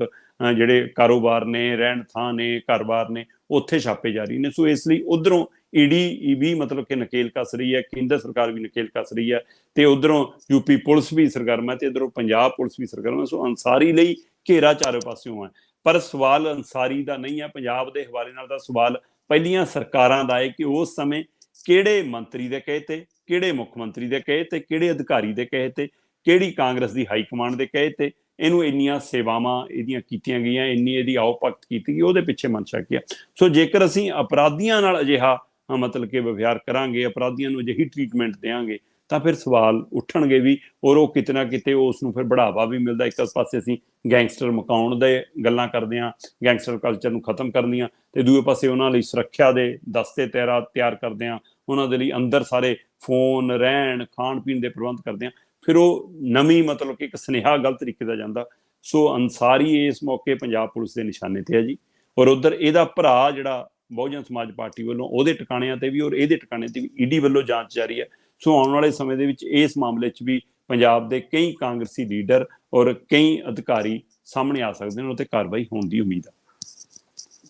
ਜਿਹੜੇ ਕਾਰੋਬਾਰ ਨੇ, ਰਹਿਣ ਥਾਂ ਨੇ, ਘਰ-ਬਾਰ ਨੇ, ਉੱਥੇ ਛਾਪੇ ਜਾਰੀ ਨੇ। ਸੋ ਇਸ ਲਈ ਉਧਰੋਂ ED ਵੀ ਮਤਲਬ ਕਿ ਨਕੇਲ ਕੱਸ ਰਹੀ ਹੈ, ਕੇਂਦਰ ਸਰਕਾਰ ਵੀ ਨਕੇਲ ਕੱਸ ਰਹੀ ਹੈ, ਤੇ ਉਧਰੋਂ ਯੂਪੀ ਪੁਲਿਸ ਵੀ ਸਰਗਰਮ ਹੈ ਤੇ ਇਧਰੋਂ ਪੰਜਾਬ ਪੁਲਿਸ ਵੀ ਸਰਗਰਮ ਹੈ। ਸੋ ਅੰਸਾਰੀ ਲਈ ਘੇਰਾ ਚਾਰੇ ਪਾਸਿਓਂ ਹੈ। ਪਰ ਸਵਾਲ ਅੰਸਾਰੀ ਦਾ ਨਹੀਂ ਹੈ, ਪੰਜਾਬ ਦੇ ਹਵਾਲੇ ਨਾਲ ਦਾ ਸਵਾਲ ਪਹਿਲੀਆਂ ਸਰਕਾਰਾਂ ਦਾ ਹੈ ਕਿ ਉਸ ਸਮੇਂ ਕਿਹੜੇ ਮੰਤਰੀ ਦੇ ਕਹੇ ਤੇ, ਕਿਹੜੇ ਮੁੱਖ ਮੰਤਰੀ ਦੇ ਕਹੇ ਤੇ, ਕਿਹੜੇ ਅਧਿਕਾਰੀ ਦੇ ਕਹੇ ਤੇ, ਕਿਹੜੀ ਕਾਂਗਰਸ ਦੀ ਹਾਈ ਕਮਾਂਡ ਦੇ ਕਹੇ ਤੇ ਇਹਨੂੰ ਇੰਨੀਆਂ ਸੇਵਾਵਾਂ ਇਹਦੀਆਂ ਕੀਤੀਆਂ ਗਈਆਂ, ਇੰਨੀ ਇਹਦੀ ਆਓ ਭਗਤ ਕੀਤੀ ਗਈ, ਉਹਦੇ ਪਿੱਛੇ ਮਨਸ਼ਾ ਕੀ ਆ। ਸੋ ਜੇਕਰ ਅਸੀਂ ਅਪਰਾਧੀਆਂ ਨਾਲ ਅਜਿਹਾ ਮਤਲਬ ਕਿ ਵਿਵਹਾਰ ਕਰਾਂਗੇ, ਅਪਰਾਧੀਆਂ ਨੂੰ ਅਜਿਹੀ ਟਰੀਟਮੈਂਟ ਦੇਵਾਂਗੇ, ਤਾਂ ਫਿਰ ਸਵਾਲ ਉੱਠਣਗੇ ਵੀ। ਔਰ ਉਹ ਕਿਤੇ ਨਾ ਕਿਤੇ ਉਸ ਨੂੰ ਫਿਰ ਬੜਾਵਾ ਵੀ ਮਿਲਦਾ। ਇੱਕ ਪਾਸੇ ਅਸੀਂ ਗੈਂਗਸਟਰ ਮੁਕਾਉਣ ਦੇ ਗੱਲਾਂ ਕਰਦੇ ਹਾਂ, ਗੈਂਗਸਟਰ ਕਲਚਰ ਨੂੰ ਖਤਮ ਕਰਨ ਦੀਆਂ, ਤੇ ਦੂਜੇ ਪਾਸੇ ਉਹਨਾਂ ਲਈ ਸੁਰੱਖਿਆ ਦੇ ਦਸਤੇ ਤਿਆਰ ਕਰਦੇ ਹਾਂ, ਉਹਨਾਂ ਦੇ ਲਈ ਅੰਦਰ ਸਾਰੇ ਫੋਨ, ਰਹਿਣ, ਖਾਣ ਪੀਣ ਦੇ ਪ੍ਰਬੰਧ ਕਰਦੇ ਹਾਂ। ਫਿਰ ਉਹ ਨਵੀਂ ਮਤਲਬ ਕਿ ਇੱਕ ਸੁਨੇਹਾ ਗਲਤ ਤਰੀਕੇ ਦਾ ਜਾਂਦਾ। ਸੋ ਅੰਸਾਰੀ ਇਸ ਮੌਕੇ ਪੰਜਾਬ ਪੁਲਿਸ ਦੇ ਨਿਸ਼ਾਨੇ ਤੇ ਹੈ ਜੀ। ਔਰ ਉਧਰ ਇਹਦਾ ਭਰਾ ਜਿਹੜਾ ਬਹੁਜਨ ਸਮਾਜ ਪਾਰਟੀ ਵੱਲੋਂ ਉਹਦੇ ਟਿਕਾਣਿਆਂ ਤੇ ਵੀ ਔਰ ਇਹਦੇ ਟਿਕਾਣੇ ਤੇ ਵੀ ED ਵੱਲੋਂ ਜਾਂਚ ਜਾਰੀ ਹੈ। ਸੋ ਆਉਣ ਵਾਲੇ ਸਮੇਂ ਦੇ ਵਿੱਚ ਇਸ ਮਾਮਲੇ 'ਚ ਵੀ ਪੰਜਾਬ ਦੇ ਕਈ ਕਾਂਗਰਸੀ ਲੀਡਰ ਔਰ ਕਈ ਅਧਿਕਾਰੀ ਸਾਹਮਣੇ ਆ ਸਕਦੇ ਨੇ, ਉੱਤੇ ਕਾਰਵਾਈ ਹੋਣ ਦੀ ਉਮੀਦ ਹੈ।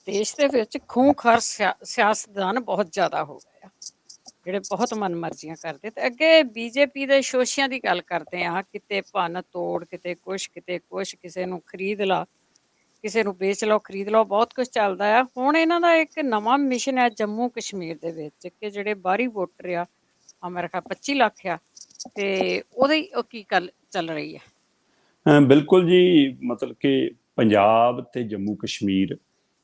ਦੇਸ਼ ਦੇ ਵਿੱਚ ਖੂੰਖਾਰ ਸਿਆਸਤਦਾਨ ਬਹੁਤ ਜ਼ਿਆਦਾ ਹੋ ਗਏ ਆ, ਜਿਹੜੇ ਬਹੁਤ ਮਨਮਰਜ਼ੀਆਂ ਕਰਦੇ। ਤੇ ਅੱਗੇ BJP ਦੇ ਸ਼ੋਸ਼ਿਆਂ ਦੀ ਗੱਲ ਕਰਦੇ ਆ, ਕਿਤੇ ਭੰਨ ਤੋੜ, ਕਿਤੇ ਕੁਛ, ਕਿਸੇ ਨੂੰ ਖਰੀਦ ਲਾ, ਕਿਸੇ ਨੂੰ ਵੇਚ ਲਓ, ਖਰੀਦ ਲਓ, ਬਹੁਤ ਕੁਝ ਚੱਲਦਾ ਆ। ਹੁਣ ਇਹਨਾਂ ਦਾ ਇੱਕ ਨਵਾਂ ਮਿਸ਼ਨ ਹੈ ਜੰਮੂ ਕਸ਼ਮੀਰ ਦੇ ਵਿੱਚ ਕਿ ਜਿਹੜੇ ਬਾਹਰੀ ਵੋਟਰ ਆ, ਮੇਰੇ ਖਿਆਲ 25 ਲੱਖ ਆ, ਤੇ ਉਹਦੀ ਉਹ ਕੀ ਗੱਲ ਚੱਲ ਰਹੀ ਹੈ। ਬਿਲਕੁਲ ਜੀ, ਮਤਲਬ ਕਿ ਪੰਜਾਬ ਤੇ ਜੰਮੂ ਕਸ਼ਮੀਰ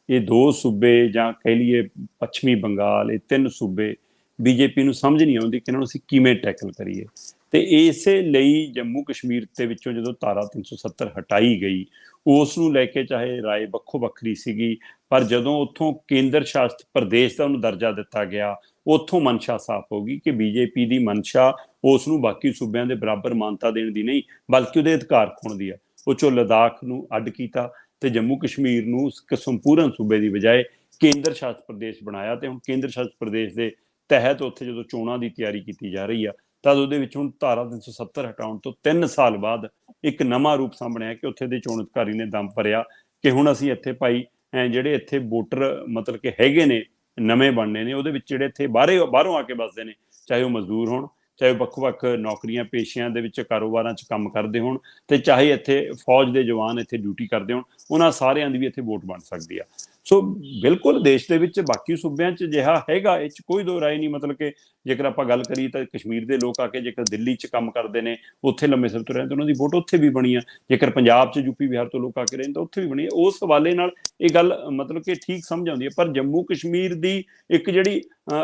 ਇਹ ਦੋ ਸੂਬੇ, ਜਾਂ ਕਹਿ ਲਈਏ ਪੱਛਮੀ ਬੰਗਾਲ, ਇਹ ਤਿੰਨ ਸੂਬੇ BJP ਨੂੰ ਸਮਝ ਨਹੀਂ ਆਉਂਦੀ ਕਿ ਇਹਨਾਂ ਨੂੰ ਅਸੀਂ ਕਿਵੇਂ ਟੈਕਲ ਕਰੀਏ। ਤੇ ਇਸੇ ਲਈ ਜੰਮੂ ਕਸ਼ਮੀਰ ਦੇ ਵਿੱਚੋਂ ਜਦੋਂ ਧਾਰਾ 370 ਹਟਾਈ ਗਈ, ਉਸ ਨੂੰ ਲੈ ਕੇ ਚਾਹੇ ਰਾਏ ਵੱਖੋ ਵੱਖਰੀ ਸੀਗੀ, ਪਰ ਜਦੋਂ ਉੱਥੋਂ ਕੇਂਦਰ ਸ਼ਾਸਿਤ ਪ੍ਰਦੇਸ਼ ਦਾ ਉਹਨੂੰ ਦਰਜਾ ਦਿੱਤਾ ਗਿਆ, ਉੱਥੋਂ ਮਨਸ਼ਾ ਸਾਫ਼ ਹੋ ਗਈ ਕਿ BJP ਦੀ ਮਨਸ਼ਾ ਉਸ ਨੂੰ ਬਾਕੀ ਸੂਬਿਆਂ ਦੇ ਬਰਾਬਰ ਮਾਨਤਾ ਦੇਣ ਦੀ ਨਹੀਂ, ਬਲਕਿ ਉਹਦੇ ਅਧਿਕਾਰ ਖੋਣ ਦੀ ਆ। ਉਹ 'ਚੋਂ ਲੱਦਾਖ ਨੂੰ ਅੱਡ ਕੀਤਾ ਤੇ ਜੰਮੂ ਕਸ਼ਮੀਰ ਨੂੰ ਇੱਕ ਸੰਪੂਰਨ ਸੂਬੇ ਦੀ ਬਜਾਏ ਕੇਂਦਰ ਸ਼ਾਸਿਤ ਪ੍ਰਦੇਸ਼ ਬਣਾਇਆ। ਤੇ ਹੁਣ ਕੇਂਦਰ ਸ਼ਾਸਿਤ ਪ੍ਰਦੇਸ਼ ਦੇ ਤਹਿਤ ਉੱਥੇ ਜਦੋਂ ਚੋਣਾਂ ਦੀ ਤਿਆਰੀ ਕੀਤੀ ਜਾ ਰਹੀ ਆ, ਤਦ ਉਹਦੇ ਵਿੱਚ ਹੁਣ ਧਾਰਾ 370 ਹਟਾਉਣ ਤੋਂ 3 ਸਾਲ ਬਾਅਦ ਇੱਕ ਨਵਾਂ ਰੂਪ ਸਾਹਮਣੇ ਆਇਆ ਕਿ ਉੱਥੇ ਦੇ ਚੋਣ ਅਧਿਕਾਰੀ ਨੇ ਦਮ ਭਰਿਆ ਕਿ ਹੁਣ ਅਸੀਂ ਇੱਥੇ ਭਾਈ ਜਿਹੜੇ ਇੱਥੇ ਵੋਟਰ ਮਤਲਬ ਕਿ ਹੈਗੇ ਨੇ, ਨਵੇਂ ਬਣਨੇ ਨੇ, ਉਹਦੇ ਵਿੱਚ ਜਿਹੜੇ ਇੱਥੇ ਬਾਹਰੋਂ ਆ ਕੇ ਵੱਸਦੇ ਨੇ, ਚਾਹੇ ਉਹ ਮਜ਼ਦੂਰ ਹੋਣ, ਚਾਹੇ ਵੱਖ-ਵੱਖ ਨੌਕਰੀਆਂ ਪੇਸ਼ਿਆਂ ਦੇ ਵਿੱਚ ਕਾਰੋਬਾਰਾਂ 'ਚ ਕੰਮ ਕਰਦੇ ਹੋਣ, ਤੇ ਚਾਹੇ ਇੱਥੇ ਫੌਜ ਦੇ ਜਵਾਨ ਇੱਥੇ ਡਿਊਟੀ ਕਰਦੇ ਹੋਣ, ਉਹਨਾਂ ਸਾਰਿਆਂ ਦੀ ਵੀ ਇੱਥੇ ਵੋਟ ਬਣ ਸਕਦੀ ਆ। ਸੋ ਬਿਲਕੁਲ ਦੇਸ਼ ਦੇ ਵਿੱਚ ਬਾਕੀ ਸੂਬਿਆਂ 'ਚ ਅਜਿਹਾ ਹੈਗਾ, ਇਹ 'ਚ ਕੋਈ ਦੋ ਰਾਏ ਨਹੀਂ। ਮਤਲਬ ਕਿ ਜੇਕਰ ਆਪਾਂ ਗੱਲ ਕਰੀਏ ਤਾਂ ਕਸ਼ਮੀਰ ਦੇ ਲੋਕ ਆ ਕੇ ਜੇਕਰ ਦਿੱਲੀ 'ਚ ਕੰਮ ਕਰਦੇ ਨੇ, ਉੱਥੇ ਲੰਮੇ ਸਮੇਂ ਤੋਂ ਰਹਿੰਦੇ, ਉਹਨਾਂ ਦੀ ਵੋਟ ਉੱਥੇ ਵੀ ਬਣੀ ਆ। ਜੇਕਰ ਪੰਜਾਬ 'ਚ UP ਬਿਹਾਰ ਤੋਂ ਲੋਕ ਆ ਕੇ ਰਹਿੰਦੇ ਤਾਂ ਉੱਥੇ ਵੀ ਬਣੀ ਆ। ਉਸ ਹਵਾਲੇ ਨਾਲ ਇਹ ਗੱਲ ਮਤਲਬ ਕਿ ਠੀਕ ਸਮਝ ਆਉਂਦੀ ਹੈ। ਪਰ ਜੰਮੂ ਕਸ਼ਮੀਰ ਦੀ ਇੱਕ ਜਿਹੜੀ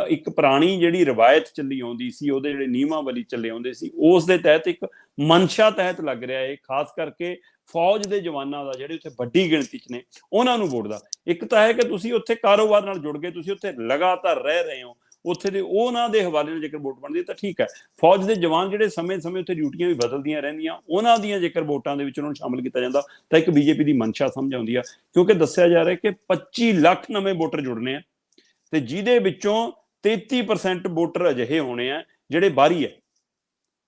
ਇੱਕ ਪੁਰਾਣੀ ਜਿਹੜੀ ਰਵਾਇਤ ਚੱਲੀ ਆਉਂਦੀ ਸੀ, ਉਹਦੇ ਜਿਹੜੇ ਨਿਯਮਾਵਲੀ ਚੱਲੇ ਆਉਂਦੇ ਸੀ, ਉਸ ਦੇ ਤਹਿਤ ਇੱਕ ਮਨਸ਼ਾ ਤਹਿਤ ਲੱਗ ਰਿਹਾ ਹੈ, ਖਾਸ ਕਰਕੇ ਫੌਜ ਦੇ ਜਵਾਨਾਂ ਦਾ, ਜਿਹੜੇ ਉੱਥੇ ਵੱਡੀ ਗਿਣਤੀ 'ਚ ਨੇ, ਉਹਨਾਂ ਨੂੰ ਵੋਟ ਦਾ। ਇੱਕ ਤਾਂ ਹੈ ਕਿ ਤੁਸੀਂ ਉੱਥੇ ਕਾਰੋਬਾਰ ਨਾਲ ਜੁੜ ਗਏ, ਤੁਸੀਂ ਉੱਥੇ ਲਗਾਤਾਰ ਰਹਿ ਰਹੇ ਹੋ, ਉੱਥੇ ਦੇ ਉਹਨਾਂ ਦੇ ਹਵਾਲੇ ਨਾਲ ਜੇਕਰ ਵੋਟ ਬਣਦੀ ਤਾਂ ਠੀਕ ਹੈ। ਫੌਜ ਦੇ ਜਵਾਨ ਜਿਹੜੇ ਸਮੇਂ-ਸਮੇਂ ਉੱਥੇ ਡਿਊਟੀਆਂ ਵੀ ਬਦਲਦੀਆਂ ਰਹਿੰਦੀਆਂ, ਉਹਨਾਂ ਦੀਆਂ ਜੇਕਰ ਵੋਟਾਂ ਦੇ ਵਿੱਚ ਉਹਨਾਂ ਨੂੰ ਸ਼ਾਮਲ ਕੀਤਾ ਜਾਂਦਾ ਤਾਂ ਇੱਕ BJP ਦੀ ਮਨਸ਼ਾ ਸਮਝ ਆਉਂਦੀ ਆ। ਕਿਉਂਕਿ ਦੱਸਿਆ ਜਾ ਰਿਹਾ ਕਿ 25 ਲੱਖ ਨਵੇਂ ਵੋਟਰ ਜੁੜਨੇ ਆ, ਤੇ ਜਿਹਦੇ ਵਿੱਚੋਂ 33% ਵੋਟਰ ਅਜਿਹੇ ਹੋਣੇ ਆ ਜਿਹੜੇ ਬਾਹਰੀ ਹੈ।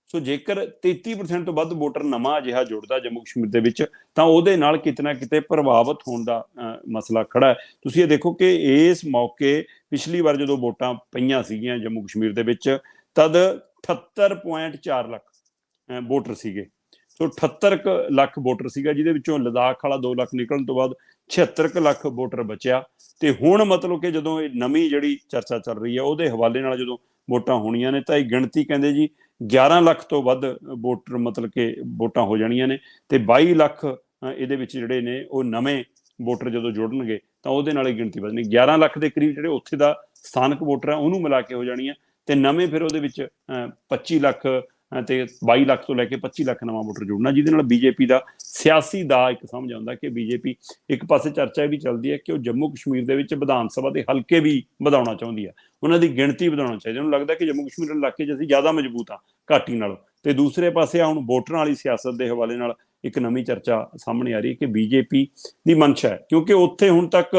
ਸੋ ਜੇਕਰ 33% ਤੋਂ ਵੱਧ ਵੋਟਰ ਨਵਾਂ ਅਜਿਹਾ ਜੁੜਦਾ ਜੰਮੂ ਕਸ਼ਮੀਰ ਦੇ ਵਿੱਚ, ਤਾਂ ਉਹਦੇ ਨਾਲ ਕਿਤੇ ਨਾ ਕਿਤੇ ਪ੍ਰਭਾਵਿਤ ਹੋਣ ਦਾ ਮਸਲਾ ਖੜਾ ਹੈ। ਤੁਸੀਂ ਇਹ ਦੇਖੋ ਕਿ ਇਸ ਮੌਕੇ ਪਿਛਲੀ ਵਾਰ ਜਦੋਂ ਵੋਟਾਂ ਪਈਆਂ ਸੀਗੀਆਂ ਜੰਮੂ ਕਸ਼ਮੀਰ ਦੇ ਵਿੱਚ, ਤਦ 78.4 ਲੱਖ ਵੋਟਰ ਸੀਗੇ। ਸੋ 78 ਕੁ ਲੱਖ ਵੋਟਰ ਸੀਗਾ, ਜਿਹਦੇ ਵਿੱਚੋਂ ਲਦਾਖ ਵਾਲਾ 2 ਲੱਖ ਨਿਕਲਣ ਤੋਂ ਬਾਅਦ 76 ਕੁ ਲੱਖ ਵੋਟਰ ਬਚਿਆ। ਤੇ ਹੁਣ ਮਤਲਬ ਕਿ ਜਦੋਂ ਇਹ ਨਵੀਂ ਜਿਹੜੀ ਚਰਚਾ ਚੱਲ ਰਹੀ ਹੈ ਉਹਦੇ ਹਵਾਲੇ ਨਾਲ ਜਦੋਂ ਵੋਟਾਂ ਹੋਣੀਆਂ ਨੇ ਤਾਂ ਇਹ ਗਿਣਤੀ ਕਹਿੰਦੇ ਜੀ 11 ਲੱਖ ਤੋਂ ਵੱਧ ਵੋਟਰ ਮਤਲਬ ਕਿ ਵੋਟਾਂ ਹੋ ਜਾਣੀਆਂ ਨੇ, ਤੇ 22 ਲੱਖ ਇਹਦੇ ਵਿੱਚ ਜਿਹੜੇ ਨੇ ਉਹ ਨਵੇਂ ਵੋਟਰ ਜਦੋਂ ਜੁੜਨਗੇ ਤਾਂ ਉਹਦੇ ਨਾਲ ਹੀ ਗਿਣਤੀ ਵਧਣੀ। 11 ਲੱਖ ਦੇ ਕਰੀਬ ਜਿਹੜੇ ਉੱਥੇ ਦਾ ਸਥਾਨਕ ਵੋਟਰ ਹੈ ਉਹਨੂੰ ਮਿਲਾ ਕੇ ਹੋ ਜਾਣੀਆਂ, ਤੇ ਨਵੇਂ ਫਿਰ ਉਹਦੇ ਵਿੱਚ 25 ਲੱਖ ਤੇ 22 ਲੱਖ ਤੋਂ ਲੈ ਕੇ 25 ਲੱਖ ਨਵਾਂ ਵੋਟਰ ਜੁੜਨਾ, ਜਿਹਦੇ ਨਾਲ ਬੀਜੇਪੀ ਦਾ ਸਿਆਸੀ ਦਾ ਇੱਕ ਸਮਝ ਆਉਂਦਾ ਕਿ ਬੀਜੇਪੀ ਇੱਕ ਪਾਸੇ ਚਰਚਾ ਵੀ ਚੱਲਦੀ ਹੈ ਕਿ ਉਹ ਜੰਮੂ ਕਸ਼ਮੀਰ ਦੇ ਵਿੱਚ ਵਿਧਾਨ ਸਭਾ ਦੇ ਹਲਕੇ ਵੀ ਵਧਾਉਣਾ ਚਾਹੁੰਦੀ ਹੈ, ਉਹਨਾਂ ਦੀ ਗਿਣਤੀ ਵਧਾਉਣਾ ਚਾਹੀਦੀ। ਉਹਨੂੰ ਲੱਗਦਾ ਕਿ ਜੰਮੂ ਕਸ਼ਮੀਰ ਇਲਾਕੇ 'ਚ ਅਸੀਂ ਜ਼ਿਆਦਾ ਮਜ਼ਬੂਤ ਹਾਂ ਘਾਟੀ ਨਾਲੋਂ। ਤੇ ਦੂਸਰੇ ਪਾਸੇ ਆ ਹੁਣ ਵੋਟਰਾਂ ਵਾਲੀ ਸਿਆਸਤ ਦੇ ਹਵਾਲੇ ਨਾਲ ਇੱਕ ਨਵੀਂ ਚਰਚਾ ਸਾਹਮਣੇ ਆ ਰਹੀ ਹੈ ਕਿ ਬੀਜੇਪੀ ਦੀ ਮਨਸ਼ਾ ਹੈ, ਕਿਉਂਕਿ ਉੱਥੇ ਹੁਣ ਤੱਕ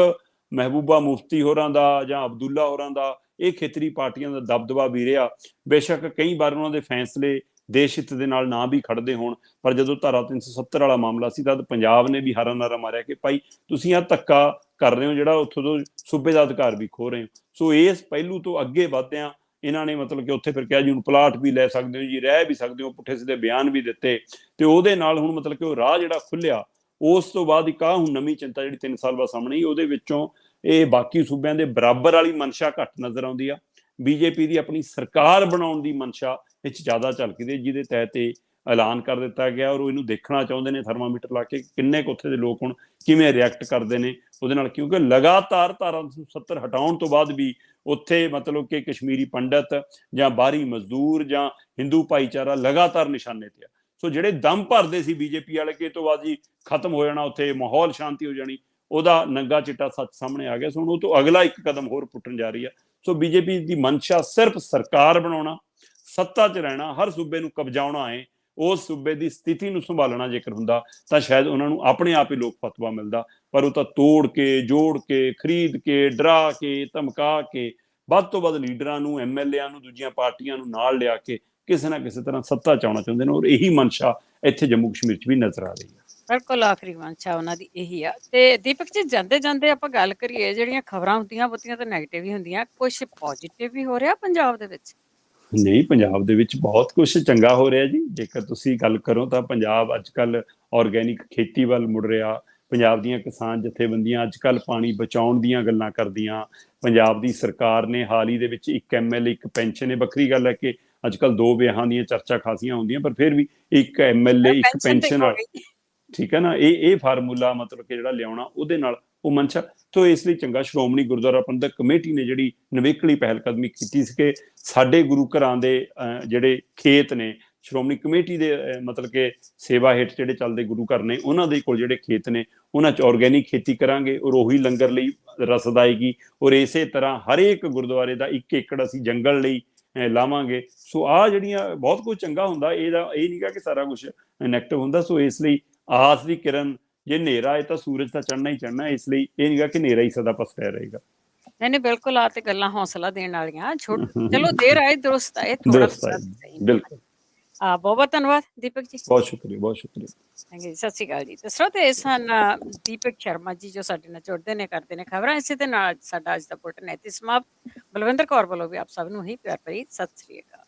ਮਹਿਬੂਬਾ ਮੁਫਤੀ ਹੋਰਾਂ ਦਾ ਜਾਂ ਅਬਦੁੱਲਾ ਹੋਰਾਂ ਦਾ ਇਹ ਖੇਤਰੀ ਪਾਰਟੀਆਂ ਦਾ ਦਬਦਬਾ ਵੀ ਰਿਹਾ। ਬੇਸ਼ੱਕ ਕਈ ਵਾਰ ਉਹਨਾਂ ਦੇ ਫੈਸਲੇ ਦੇਸ਼ ਹਿੱਤ ਦੇ ਨਾਲ ਨਾ ਵੀ ਖੜਦੇ ਹੋਣ, ਪਰ ਜਦੋਂ ਧਾਰਾ 370 ਵਾਲਾ ਮਾਮਲਾ ਸੀ ਤਾਂ ਪੰਜਾਬ ਨੇ ਵੀ ਹਾਰਾ ਨਾਰਾ ਮਾਰਿਆ ਕਿ ਭਾਈ ਤੁਸੀਂ ਆਹ ਧੱਕਾ ਕਰ ਰਹੇ ਹੋ, ਜਿਹੜਾ ਉੱਥੋਂ ਤੋਂ ਸੂਬੇ ਦਾ ਅਧਿਕਾਰ ਵੀ ਖੋ ਰਹੇ ਹੋ। ਸੋ ਇਸ ਪਹਿਲੂ ਤੋਂ ਅੱਗੇ ਵਧਦਿਆਂ ਇਹਨਾਂ ਨੇ ਮਤਲਬ ਕਿ ਉੱਥੇ ਫਿਰ ਕਿਹਾ ਜੀ ਹੁਣ ਪਲਾਟ ਵੀ ਲੈ ਸਕਦੇ ਹੋ ਜੀ, ਰਹਿ ਵੀ ਸਕਦੇ ਹੋ, ਪੁੱਠੇ ਸਿੱਧੇ ਬਿਆਨ ਵੀ ਦਿੱਤੇ, ਤੇ ਉਹਦੇ ਨਾਲ ਹੁਣ ਮਤਲਬ ਕਿ ਉਹ ਰਾਹ ਜਿਹੜਾ ਖੁੱਲਿਆ। ਉਸ ਤੋਂ ਬਾਅਦ ਇੱਕ ਆਹ ਹੁਣ ਨਵੀਂ ਚਿੰਤਾ ਜਿਹੜੀ 3 ਸਾਲ ਬਾਅਦ ਸਾਹਮਣੇ ਆਈ, ਉਹਦੇ ਵਿੱਚੋਂ ਇਹ ਬਾਕੀ ਸੂਬਿਆਂ ਦੇ ਬਰਾਬਰ ਵਾਲੀ ਮਨਸ਼ਾ ਘੱਟ ਨਜ਼ਰ ਆਉਂਦੀ ਆ। ਬੀਜੇਪੀ ਦੀ ਆਪਣੀ ਸਰਕਾਰ ਬਣਾਉਣ ਦੀ ਮਨਸ਼ਾ ਵਿੱਚ ਜ਼ਿਆਦਾ ਝਲਕਦੀ ਹੈ, ਜਿਹਦੇ ਤਹਿਤ ਇਹ ਐਲਾਨ ਕਰ ਦਿੱਤਾ ਗਿਆ ਔਰ ਉਹ ਇਹਨੂੰ ਦੇਖਣਾ ਚਾਹੁੰਦੇ ਨੇ ਥਰਮਾਮੀਟਰ ਲਾ ਕੇ ਕਿੰਨੇ ਕੁ ਉੱਥੇ ਦੇ ਲੋਕ ਹੁਣ ਕਿਵੇਂ ਰਿਐਕਟ ਕਰਦੇ ਨੇ ਉਹਦੇ ਨਾਲ, ਕਿਉਂਕਿ ਲਗਾਤਾਰ ਧਾਰਾ 370 ਹਟਾਉਣ ਤੋਂ ਬਾਅਦ ਵੀ ਉੱਥੇ ਮਤਲਬ ਕਿ ਕਸ਼ਮੀਰੀ ਪੰਡਤ ਜਾਂ ਬਾਹਰੀ ਮਜ਼ਦੂਰ ਜਾਂ ਹਿੰਦੂ ਭਾਈਚਾਰਾ ਲਗਾਤਾਰ ਨਿਸ਼ਾਨੇ ਤੇ ਆ। ਸੋ ਜਿਹੜੇ ਦਮ ਭਰਦੇ ਸੀ ਬੀਜੇਪੀ ਵਾਲੇ ਕਿ ਇਹ ਤੋਂ ਬਾਅਦ ਜੀ ਖਤਮ ਹੋ ਜਾਣਾ, ਉੱਥੇ ਮਾਹੌਲ ਸ਼ਾਂਤੀ ਹੋ ਜਾਣੀ, ਉਹਦਾ ਨੰਗਾ ਚਿੱਟਾ ਸੱਚ ਸਾਹਮਣੇ ਆ ਗਿਆ। ਸੋ ਹੁਣ ਉਹ ਤੋਂ ਅਗਲਾ ਇੱਕ ਕਦਮ ਹੋਰ ਪੁੱਟਣ ਜਾ ਰਹੀ ਆ। ਸੋ ਬੀਜੇਪੀ ਦੀ ਮਨਸ਼ਾ ਸਿਰਫ ਸਰਕਾਰ ਬਣਾਉਣਾ, ਸੱਤਾ 'ਚ ਰਹਿਣਾ, ਹਰ ਸੂਬੇ ਨੂੰ ਕਬਜ਼ਾਉਣਾ ਹੈ। ਉਸ ਸੂਬੇ ਦੀ ਸਥਿਤੀ ਨੂੰ ਸੰਭਾਲਣਾ ਜੇਕਰ ਹੁੰਦਾ ਤਾਂ ਸ਼ਾਇਦ ਉਹਨਾਂ ਨੂੰ ਆਪਣੇ ਆਪ ਹੀ ਲੋਕ ਫਤਵਾ ਮਿਲਦਾ, ਪਰ ਉਹ ਤਾਂ ਤੋੜ ਕੇ, ਜੋੜ ਕੇ, ਖਰੀਦ ਕੇ, ਡਰਾ ਕੇ, ਧਮਕਾ ਕੇ, ਵੱਧ ਤੋਂ ਵੱਧ ਲੀਡਰਾਂ ਨੂੰ, ਐਮਐਲਏਆਂ ਨੂੰ, ਦੂਜੀਆਂ ਪਾਰਟੀਆਂ ਨੂੰ ਨਾਲ ਲਿਆ ਕੇ ਕਿਸੇ ਨਾ ਕਿਸੇ ਤਰ੍ਹਾਂ ਸੱਤਾ 'ਚ ਆਉਣਾ ਚਾਹੁੰਦੇ ਨੇ, ਔਰ ਇਹੀ ਮਨਸ਼ਾ ਇੱਥੇ ਜੰਮੂ ਕਸ਼ਮੀਰ 'ਚ ਵੀ ਨਜ਼ਰ ਆ ਰਹੀ ਹੈ। ਬਿਲਕੁਲ ਆਖਰੀ ਮਨਸ਼ਾ ਉਹਨਾਂ ਦੀ ਇਹੀ ਆ। ਤੇ ਦੀਪਕ ਜੀ, ਜਾਂਦੇ ਜਾਂਦੇ ਆਪਾਂ ਗੱਲ ਕਰੀਏ, ਜਿਹੜੀਆਂ ਖਬਰਾਂ ਹੁੰਦੀਆਂ ਬਹੁਤੀਆਂ ਤਾਂ ਨੈਗੇਟਿਵ ਹੀ ਹੁੰਦੀਆਂ, ਕੁਝ ਪੋਜ਼ਿਟਿਵ ਵੀ ਹੋ ਰਿਹਾ ਪੰਜਾਬ ਦੇ ਵਿੱਚ? ਨਹੀਂ, ਪੰਜਾਬ ਦੇ ਵਿੱਚ ਬਹੁਤ ਕੁਝ ਚੰਗਾ ਹੋ ਰਿਹਾ ਜੀ। ਜੇਕਰ ਤੁਸੀਂ ਗੱਲ ਕਰੋ ਤਾਂ ਪੰਜਾਬ ਅੱਜ ਕੱਲ੍ਹ ਆਰਗੈਨਿਕ ਖੇਤੀ ਵੱਲ ਮੁੜ ਰਿਹਾ। ਪੰਜਾਬ ਦੀਆਂ ਕਿਸਾਨ ਜਥੇਬੰਦੀਆਂ ਅੱਜ ਕੱਲ੍ਹ ਪਾਣੀ ਬਚਾਉਣ ਦੀਆਂ ਗੱਲਾਂ ਕਰਦੀਆਂ। ਪੰਜਾਬ ਦੀ ਸਰਕਾਰ ਨੇ ਹਾਲ ਹੀ ਦੇ ਵਿੱਚ ਇੱਕ ਐਮਐਲਏ ਇੱਕ ਪੈਨਸ਼ਨ, ਇਹ ਵੱਖਰੀ ਗੱਲ ਹੈ ਕਿ ਅੱਜ ਕੱਲ੍ਹ 2 ਵਿਆਹਾਂ ਦੀਆਂ ਚਰਚਾ ਖਾਸੀਆਂ ਹੁੰਦੀਆਂ, ਪਰ ਫਿਰ ਵੀ ਇੱਕ ਐਮਐਲਏ ਇੱਕ ਪੈਨਸ਼ਨ ਨਾਲ, ਠੀਕ ਹੈ ਨਾ, ਇਹ ਫਾਰਮੂਲਾ ਮਤਲਬ ਕਿ ਜਿਹੜਾ ਲਿਆਉਣਾ ਉਹਦੇ ਨਾਲ ਉਹ ਮਨਸ਼ਾ ਤੋਂ ਇਸ ਲਈ ਚੰਗਾ। ਸ਼੍ਰੋਮਣੀ ਗੁਰਦੁਆਰਾ ਪ੍ਰਬੰਧਕ ਕਮੇਟੀ ਨੇ ਜਿਹੜੀ ਨਿਵੇਕਲੀ ਪਹਿਲ ਕਦਮੀ ਕੀਤੀ ਸੀ ਕਿ ਸਾਡੇ ਗੁਰੂ ਘਰਾਂ ਦੇ ਜਿਹੜੇ ਖੇਤ ਨੇ, ਸ਼੍ਰੋਮਣੀ ਕਮੇਟੀ ਦੇ ਮਤਲਬ ਕਿ ਸੇਵਾ ਹੇਠ ਜਿਹੜੇ ਚੱਲਦੇ ਗੁਰੂ ਘਰ ਨੇ, ਉਹਨਾਂ ਦੇ ਕੋਲ ਜਿਹੜੇ ਖੇਤ ਨੇ ਉਹਨਾਂ 'ਚ ਆਰਗੈਨਿਕ ਖੇਤੀ ਕਰਾਂਗੇ ਔਰ ਉਹੀ ਲੰਗਰ ਲਈ ਰਸਦ ਆਏਗੀ। ਔਰ ਇਸੇ ਤਰ੍ਹਾਂ ਹਰੇਕ ਗੁਰਦੁਆਰੇ ਦਾ 1 ਏਕੜ ਅਸੀਂ ਜੰਗਲ ਲਈ ਲਾਵਾਂਗੇ। ਸੋ ਆਹ ਜਿਹੜੀਆਂ ਬਹੁਤ ਕੁਝ ਚੰਗਾ ਹੁੰਦਾ, ਇਹਦਾ ਇਹ ਨਹੀਂ ਗਾ ਕਿ ਸਾਰਾ ਕੁਝ ਨੈਗੇਟਿਵ ਹੁੰਦਾ। ਸੋ ਇਸ ਲਈ ਆਸ ਦੀ ਕਿਰਨ, ਜੇ ਹਨੇਰਾ ਹੈ ਤਾਂ ਸੂਰਜ ਤਾਂ ਚੜ੍ਹਨਾ ਹੀ ਚੜ੍ਹਨਾ, ਇਸ ਲਈ ਇਹ ਨਹੀਂ ਗਾ ਕਿ ਹਨੇਰਾ ਹੀ ਸਦਾ ਪਸਰਿਆ ਰਹੇਗਾ। ਨਹੀਂ ਬਿਲਕੁਲ, ਆ ਤੇ ਗੱਲਾਂ ਹੌਸਲਾ ਦੇਣ ਵਾਲੀਆਂ। ਚਲੋ ਦੇਰ ਆਏ ਦੁਰਸਤ ਆਏ, ਥੋੜਾ ਦੁਰਸਤ ਆਏ, ਬਿਲਕੁਲ। ਬਹੁਤ ਬਹੁਤ ਧੰਨਵਾਦ ਦੀਪਕ ਜੀ। ਬਹੁਤ ਸ਼ੁਕਰੀਆ, ਬਹੁਤ ਸ਼ੁਕਰੀਆ। ਥੈਂਕ ਯੂ, ਸਤਿ ਸ਼੍ਰੀ ਅਕਾਲ ਜੀ। ਤੇ ਸਰੋਤੇ, ਇਸ ਹਨ ਦੀਪਕ ਸ਼ਰਮਾ ਜੀ ਜੋ ਸਾਡੇ ਨਾਲ ਜੁੜਦੇ ਨੇ, ਕਰਦੇ ਨੇ ਖਬਰਾਂ। ਇਸੇ ਦੇ ਨਾਲ ਸਾਡਾ ਅੱਜ ਦਾ ਬੁਲੇਟਿਨ ਇੱਥੇ ਸਮਾਪਤ। ਬਲਵਿੰਦਰ ਕੌਰ ਵੱਲੋਂ ਵੀ ਆਪ ਸਭ ਨੂੰ ਹੀ ਪਿਆਰ ਭਰੀ ਸਤਿ ਸ਼੍ਰੀ ਅਕਾਲ।